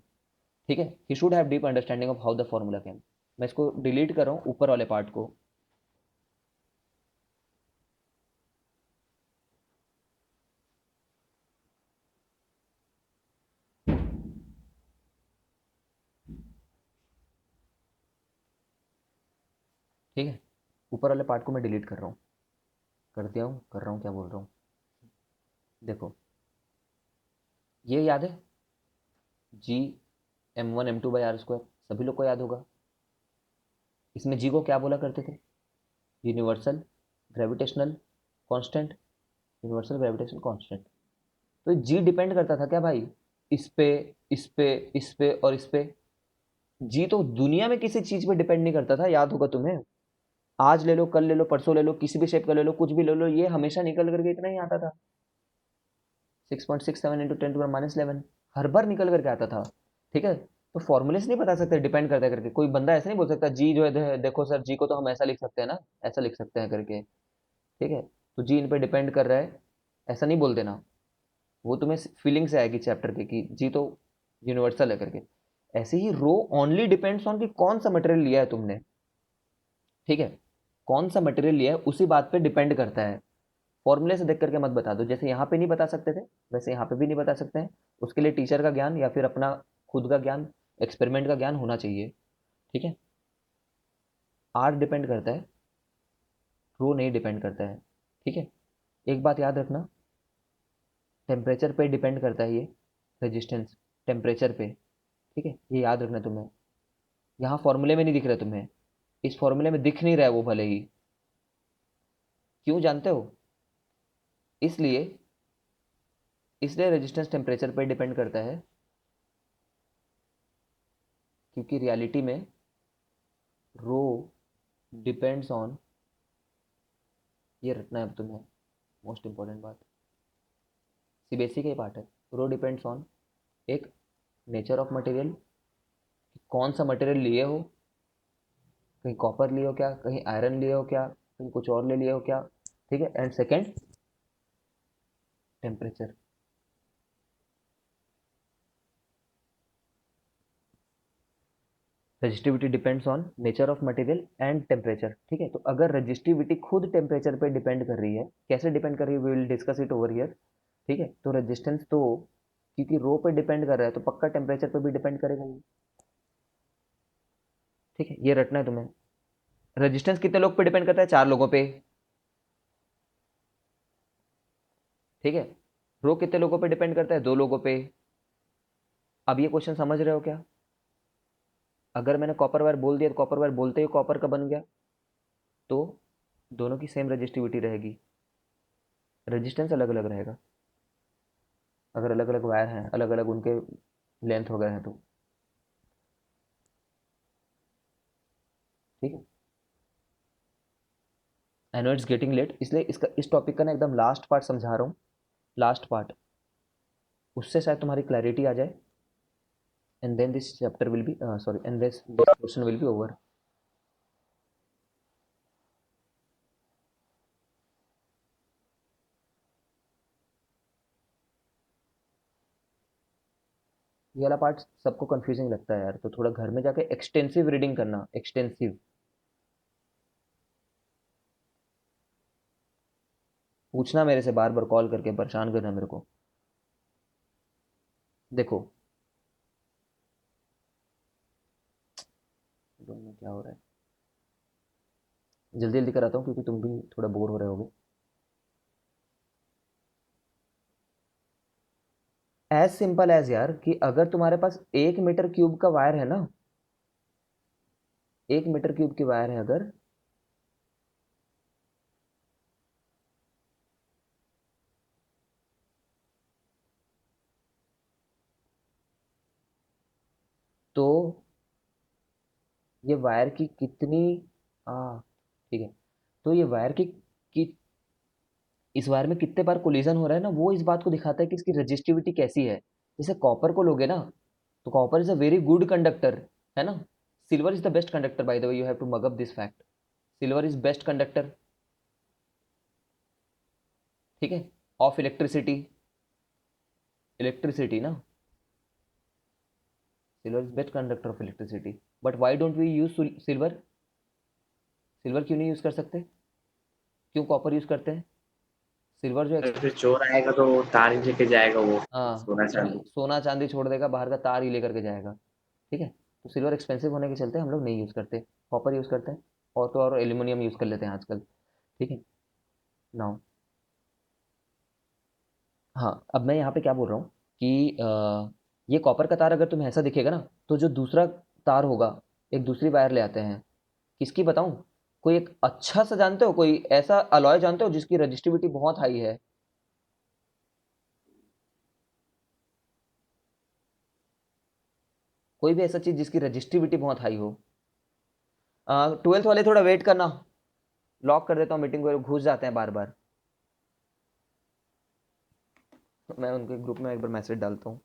ठीक है, he should have deep understanding of how the formula came. मैं इसको डिलीट कर रहा हूँ ऊपर वाले पार्ट को। ठीक है, ऊपर वाले पार्ट को मैं डिलीट कर रहा हूँ, कर दिया हूँ, कर रहा हूँ, क्या बोल रहा हूँ। देखो, ये याद है, जी m1 m2/r², सभी लोग को याद होगा। इसमें जी को क्या बोला करते थे? Universal gravitational constant. Universal gravitation constant. तो जी डिपेंड करता था क्या भाई, इस पे, इस पे, इस पे और इस पे। जी तो दुनिया में किसी चीज पे डिपेंड नहीं करता था, याद होगा तुम्हें। आज ले लो, कल ले लो, परसों ले लो, किसी भी शेप का ले लो, कुछ भी ले लो, ये हमेशा निकल करके इतना ही आता था, 6.67 इंटू 10⁻11, हर बार निकल करके आता था। ठीक है, तो फॉर्मूले से नहीं बता सकते डिपेंड करता है करके। कोई बंदा ऐसा नहीं बोल सकता जी जो है देखो सर जी को तो हम ऐसा लिख सकते हैं ना, ऐसा लिख सकते हैं करके। ठीक है, तो जी इन पे डिपेंड कर रहा है, ऐसा नहीं बोल देना। वो तुम्हें फीलिंग से आएगी चैप्टर के कि जी तो यूनिवर्सल है करके। ऐसे ही रो ओनली डिपेंड्स ऑन कि कौन सा मटेरियल लिया है तुमने। ठीक है, कौन सा मटेरियल लिया है उसी बात पे डिपेंड करता है। फॉर्मूले से देख करके मत बता दो, जैसे यहाँ पे नहीं बता सकते थे वैसे यहाँ पे भी नहीं बता सकते हैं। उसके लिए टीचर का ज्ञान या फिर अपना खुद का ज्ञान, एक्सपेरिमेंट का ज्ञान होना चाहिए। ठीक है, आर डिपेंड करता है, रो नहीं डिपेंड करता है। ठीक है, एक बात याद रखना, टेम्परेचर पे डिपेंड करता है ये रेजिस्टेंस, टेम्परेचर पे। ठीक है, ये याद रखना तुम्हें। यहाँ फॉर्मूले में नहीं दिख रहा तुम्हें, इस फॉर्मूले में दिख नहीं रहा है वो भले ही, क्यों जानते हो? इसलिए इसलिए रेजिस्टेंस टेम्परेचर पे डिपेंड करता है, क्योंकि रियलिटी में रो डिपेंड्स ऑन, ये रखना है अब तुम्हें, मोस्ट इंपॉर्टेंट बात, सीबीएसई का ही पार्ट है। रो डिपेंड्स ऑन एक नेचर ऑफ मटेरियल, कौन सा मटेरियल लिए हो, कहीं कॉपर लिए हो क्या, कहीं आयरन लिए हो क्या, कहीं कुछ और ले लिए हो क्या। ठीक है, and second temperature. Resistivity depends on nature of material and temperature. ठीक है, तो अगर रजिस्टिविटी खुद टेम्परेचर पे डिपेंड कर रही है, कैसे डिपेंड कर रही है, we will discuss it over here. ठीक है, तो रेजिस्टेंस तो क्योंकि रो पे डिपेंड कर रहा है तो पक्का टेम्परेचर पे भी डिपेंड करेगा ये। ठीक है, ये रटना है तुम्हें। रेजिस्टेंस कितने लोग पे डिपेंड करता है? 4 लोगों पे। ठीक है, रो कितने लोगों पे डिपेंड करता है? 2 लोगों पे। अब ये क्वेश्चन समझ रहे हो क्या? अगर मैंने कॉपर वायर बोल दिया तो कॉपर वायर बोलते ही कॉपर का बन गया, तो दोनों की सेम रजिस्टिविटी रहेगी, रेजिस्टेंस अलग अलग रहेगा अगर अलग अलग वायर हैं, अलग अलग उनके लेंथ वगैरह हैं तो। ठीक है, I know it's getting late, इसलिए इसका इस टॉपिक का ना एकदम लास्ट पार्ट समझा रहा हूँ, लास्ट पार्ट, उससे शायद तुम्हारी क्लैरिटी आ जाए, and then this chapter will be sorry and this question will be over. ये वाला पार्ट सबको कंफ्यूजिंग लगता है यार, तो थोड़ा घर में जाके एक्सटेंसिव रीडिंग करना, एक्सटेंसिव। पूछना मेरे से बार बार कॉल करके, परेशान करना मेरे को। देखो में क्या हो रहा है, जल्दी जल्दी कराता हूँ क्योंकि तुम भी थोड़ा बोर हो रहे होगे। एज सिंपल एज यार कि अगर तुम्हारे पास 1 मीटर क्यूब का वायर है ना, 1 मीटर क्यूब की वायर है अगर, तो ये वायर की कितनी, ठीक है, तो ये वायर की इस वायर में कितने बार कोलिजन हो रहा है ना, वो इस बात को दिखाता है कि इसकी रजिस्टिविटी कैसी है। जैसे कॉपर को लोगे ना, तो copper is a very good conductor, है ना। Silver is the best conductor, by the way you have to mug up this fact, silver is best conductor. ठीक है, ऑफ इलेक्ट्रिसिटी, इलेक्ट्रिसिटी ना, silver is best conductor of electricity. But why don't we use silver, silver क्यों नहीं use कर सकते, क्यों copper use करते हैं? सिल्वर जो फिर चोर आएगा तो तार ही लेके जाएगा वो, हाँ, सोना चांदी। सोना चांदी छोड़ देगा, बाहर का तार ही लेकर के जाएगा। ठीक है, तो सिल्वर एक्सपेंसिव होने के चलते हम लोग नहीं यूज़ करते, कॉपर यूज़ करते हैं, और तो और एल्यूमिनियम यूज़ कर लेते हैं आजकल। ठीक है, नाउ हाँ, अब मैं यहाँ पे क्या बोल रहा हूँ कि ये कॉपर का तार अगर तुम्हें ऐसा दिखेगा ना, तो जो दूसरा तार होगा, एक दूसरी वायर ले आते हैं, किसकी बताऊँ? कोई एक अच्छा सा जानते हो, कोई ऐसा अलॉय जानते हो जिसकी रजिस्टिविटी बहुत हाई है, कोई भी ऐसा चीज जिसकी रजिस्टिविटी बहुत हाई हो। 12th वाले थोड़ा वेट करना, लॉक कर देता हूँ मीटिंग को, घुस जाते हैं बार बार। मैं उनके ग्रुप में एक बार मैसेज डालता हूँ।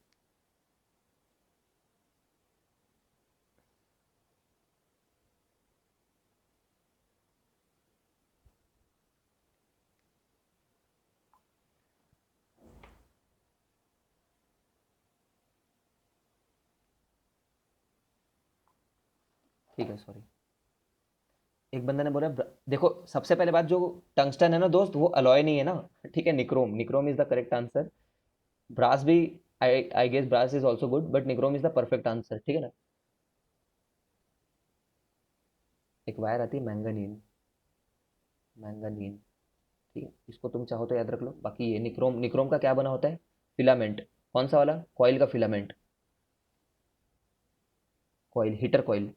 ठीक है, सॉरी। एक बंदा ने बोला देखो सबसे पहले बात, जो टंगस्टन है ना दोस्त, वो अलॉय नहीं है ना, ठीक है, nichrome, nichrome is the correct answer. Brass भी, I guess brass is also good, but nichrome is the perfect answer, ठीक है ना। एक वायर आती है मैंगनीन, मैंगनीन, ठीक है, इसको तुम चाहो तो याद रख लो। बाकी ये निक्रोम, निक्रोम का क्या बना होता है, फिलामेंट। कौन सा वाला, कॉइल का filament, coil, heater coil,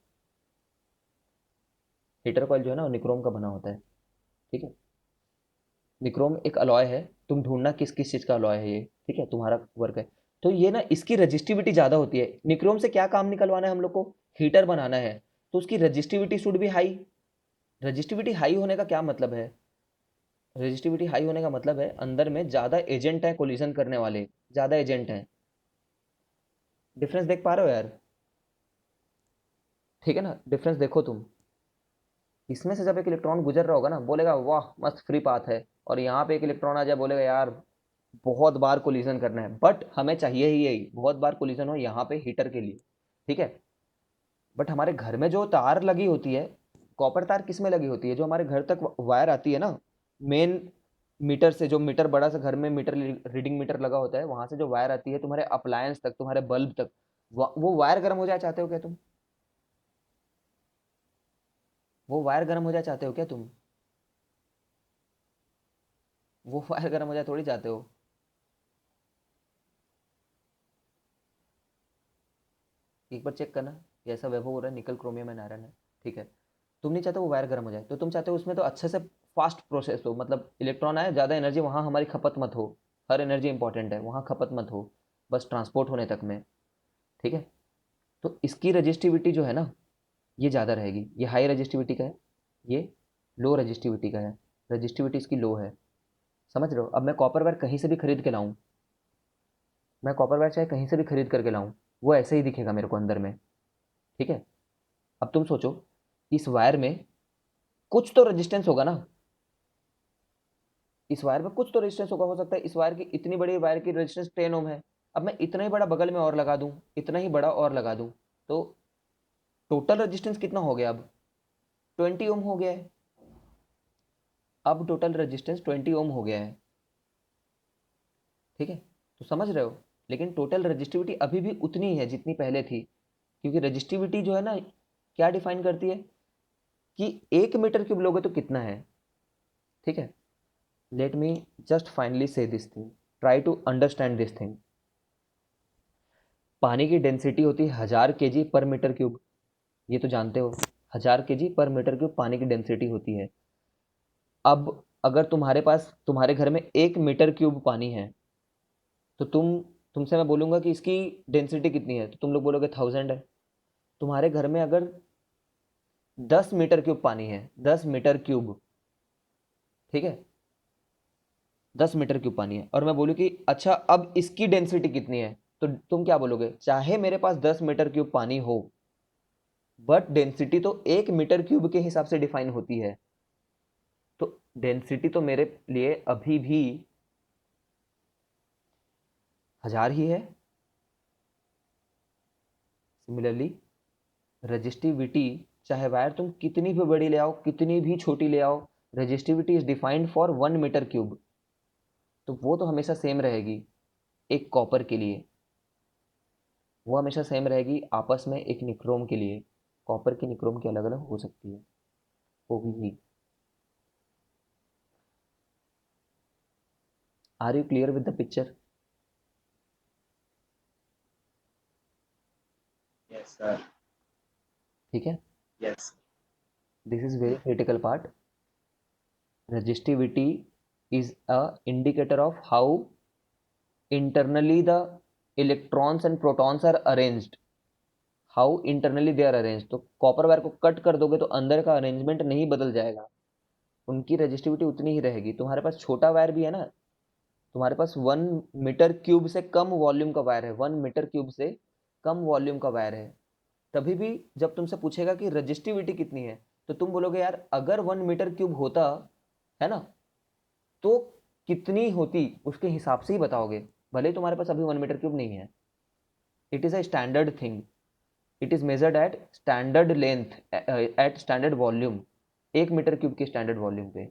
heater coil जो है ना वो निक्रोम का बना होता है, ठीक है। निक्रोम एक अलॉय है, तुम ढूंढना किस किस चीज का अलॉय है ये, ठीक है, तुम्हारा वर्क है। तो ये ना इसकी रजिस्टिविटी ज्यादा होती है। निक्रोम से क्या काम निकलवाना है हम लोग को, हीटर बनाना है, तो उसकी रजिस्टिविटी शुड भी हाई। रजिस्टिविटी हाई होने का क्या मतलब है, रजिस्टिविटी हाई होने का मतलब है अंदर में ज्यादा एजेंट है कोलिजन करने वाले, ज्यादा एजेंट हैं। डिफरेंस देख पा रहे हो यार, ठीक है ना, डिफरेंस देखो तुम। इसमें से जब एक इलेक्ट्रॉन गुजर रहा होगा ना, बोलेगा वाह मस्त फ्री पाथ है, और यहाँ पे एक इलेक्ट्रॉन आ जाए, बोलेगा यार बहुत बार कोलिजन करना है। बट हमें चाहिए ही यही, बहुत बार कोलिजन हो यहाँ पे हीटर के लिए, ठीक है। बट हमारे घर में जो तार लगी होती है, कॉपर तार किस में लगी होती है, जो हमारे घर तक वायर आती है ना, मेन मीटर से, जो मीटर बड़ा सा घर में मीटर, रीडिंग मीटर लगा होता है, वहां से जो वायर आती है तुम्हारे अप्लायंस तक, तुम्हारे बल्ब तक, वो वायर गर्म हो जाए चाहते हो क्या तुम, वो वायर गर्म हो जाए चाहते हो क्या तुम, वो वायर गर्म हो जाए थोड़ी चाहते हो। एक बार चेक करना, ये ऐसा वैभव हो रहा है, निकल क्रोमियम एंड आयरन है, ठीक है। तुम नहीं चाहते वो वायर गर्म हो जाए, तो तुम चाहते हो उसमें तो अच्छे से फास्ट प्रोसेस हो, मतलब इलेक्ट्रॉन आए, ज़्यादा एनर्जी वहाँ हमारी खपत मत हो। हर एनर्जी इंपॉर्टेंट है, वहाँ खपत मत हो, बस ट्रांसपोर्ट होने तक में, ठीक है। तो इसकी रजिस्टिविटी जो है ना, ये ज़्यादा रहेगी, ये हाई रजिस्टिविटी का है, ये लो रजिस्टिविटी का है, रजिस्टिविटी इसकी लो है। समझ रहे हो। अब मैं कॉपर वायर कहीं से भी खरीद के लाऊं, मैं कॉपर वायर चाहे कहीं से भी खरीद करके लाऊं, वो ऐसे ही दिखेगा मेरे को अंदर में, ठीक है। अब तुम सोचो, इस वायर में कुछ तो रेजिस्टेंस होगा ना, इस वायर में कुछ तो रेजिस्टेंस होगा, हो सकता है इस वायर की, इतनी बड़ी वायर की रेजिस्टेंस 10 ओम है। अब मैं इतना ही बड़ा बगल में और लगा दूं, इतना ही बड़ा और लगा दूं, तो टोटल रेजिस्टेंस कितना हो गया अब, 20 ओम हो गया है। अब टोटल रेजिस्टेंस 20 ओम हो गया है, ठीक है। तो समझ रहे हो, लेकिन टोटल रजिस्टिविटी अभी भी उतनी ही है जितनी पहले थी, क्योंकि रजिस्टिविटी जो है ना, क्या डिफाइन करती है कि 1 मीटर क्यूब लोगे तो कितना है, ठीक है। Let me just finally say this thing, try to understand this thing. पानी की डेंसिटी होती है 1000 kg पर मीटर क्यूब, ये तो जानते हो, 1000 kg पर मीटर क्यूब पानी की डेंसिटी होती है। अब अगर तुम्हारे पास, तुम्हारे घर में 1 मीटर क्यूब पानी है, तो तुमसे मैं बोलूंगा कि इसकी डेंसिटी कितनी है, तो तुम लोग बोलोगे 1000 है। तुम्हारे घर में अगर 10 मीटर क्यूब पानी है, 10 मीटर क्यूब, ठीक है, 10 मीटर क्यूब पानी है, और मैं बोलूँ कि अच्छा अब इसकी डेंसिटी कितनी है, तो तुम क्या बोलोगे, चाहे मेरे पास 10 मीटर क्यूब पानी हो, बट डेंसिटी तो 1 मीटर क्यूब के हिसाब से डिफाइन होती है, तो डेंसिटी तो मेरे लिए अभी भी 1000 ही है। सिमिलरली रजिस्टिविटी, चाहे वायर तुम कितनी भी बड़ी ले आओ, कितनी भी छोटी ले आओ, resistivity is defined for 1 metre cube, तो वो तो हमेशा सेम रहेगी। एक कॉपर के लिए वो हमेशा सेम रहेगी, आपस में एक निक्रोम के लिए, कॉपर की निक्रोम की अलग अलग हो सकती है, होगी ही। Are you clear with the picture. Yes, sir. ठीक है, Yes. This is very critical part. Resistivity is a indicator of how internally the electrons and protons are arranged, how internally they are arrange. तो copper wire को cut कर दोगे तो अंदर का arrangement नहीं बदल जाएगा, उनकी रेजिस्टिविटी उतनी ही रहेगी। तुम्हारे पास छोटा वायर भी है ना, तुम्हारे पास 1 मीटर क्यूब से कम वॉल्यूम का वायर है, 1 मीटर क्यूब से कम वॉल्यूम का वायर है, तभी भी जब तुमसे पूछेगा कि रजिस्टिविटी कितनी है तो तुम बोलोगे यार अगर 1 मीटर क्यूब होता है ना तो कितनी होती, उसके हिसाब से ही बताओगे, भले ही तुम्हारे पास अभी 1 मीटर क्यूब नहीं है। It is a standard thing, it is measured at standard length, at standard volume, 1 metre cube के स्टैंडर्ड वॉल्यूम पे।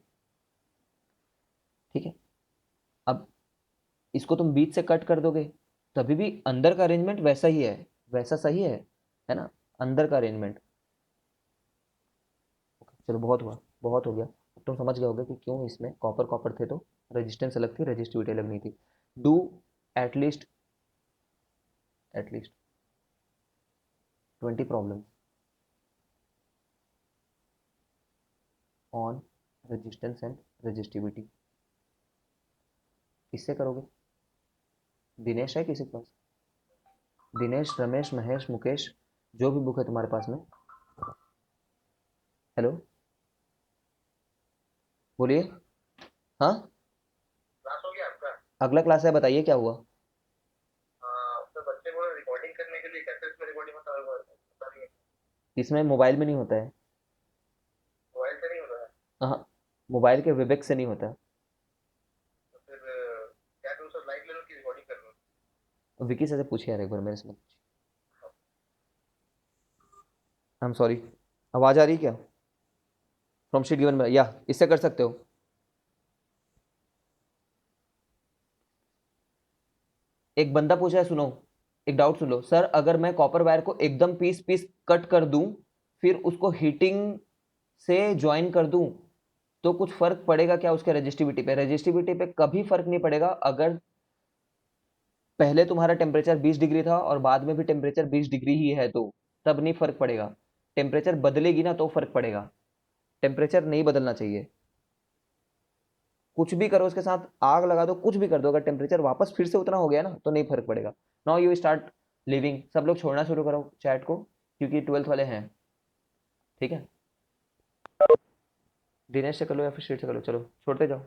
ठीक है, अब इसको तुम बीच से कट कर दोगे तभी भी अंदर का अरेंजमेंट वैसा ही है, वैसा सही है ना, अंदर का अरेंजमेंट। चलो बहुत हुआ, बहुत हो गया। तुम समझ गए होगे कि क्यों इसमें कॉपर कॉपर थे तो रेजिस्टेंस अलग थी, रेजिस्टिविटी अलग नहीं थी। Do at least at least 20 problem on resistance and resistivity. किससे करोगे? दिनेश है किसी के पास? दिनेश, रमेश, महेश, मुकेश, जो भी बुक है तुम्हारे पास में। हेलो, बोलिए। हाँ, क्लास हो गया आपका? अगला क्लास है, बताइए क्या हुआ। तो बच्चे को रिकॉर्डिंग करने के लिए कैसे इसमें रिकॉर्डिंग होता है पता नहीं है। इसमें मोबाइल में नहीं होता है। मोबाइल से नहीं होता है हाँ, मोबाइल के विवेक से नहीं होता है। तो फिर क्या करूँ सर, लाइव ले लो कि रिकॉर्डिंग कर लूँ? विकी से पूछिए यार एक बार, मेरे से मत। आई एम सॉरी, आवाज़ आ रही है क्या? फ्रॉम शीट गिवन में, या इससे कर सकते हो। एक बंदा पूछ रहा है, सुनो, एक डाउट सुन लो। सर अगर मैं कॉपर वायर को एकदम पीस पीस कट कर दूं फिर उसको हीटिंग से ज्वाइन कर दूं तो कुछ फर्क पड़ेगा क्या उसके रेजिस्टिविटी पे? रेजिस्टिविटी पे कभी फर्क नहीं पड़ेगा। अगर पहले तुम्हारा टेम्परेचर 20 डिग्री था और बाद में भी टेम्परेचर 20 डिग्री ही है तो तब नहीं फर्क पड़ेगा। टेम्परेचर बदलेगी ना तो फर्क पड़ेगा, टेम्परेचर नहीं बदलना चाहिए। कुछ भी करो उसके साथ, आग लगा दो, कुछ भी कर दो, अगर टेम्परेचर वापस फिर से उतना हो गया ना तो नहीं फर्क पड़ेगा। नाउ यू स्टार्ट लिविंग, सब लोग छोड़ना शुरू करो चैट को क्योंकि 12th वाले हैं। ठीक है, दिनेश से कर लो या फिर शीट से कर लो, चलो छोड़ते जाओ।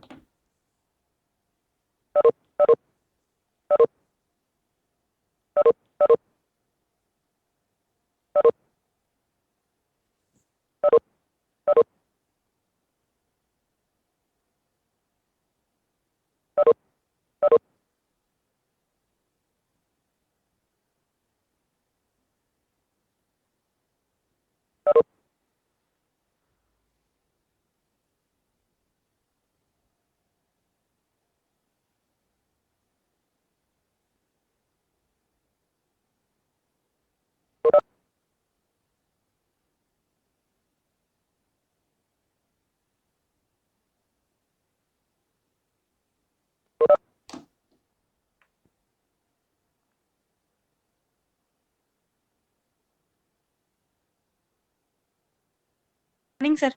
Morning sir.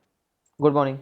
Good morning.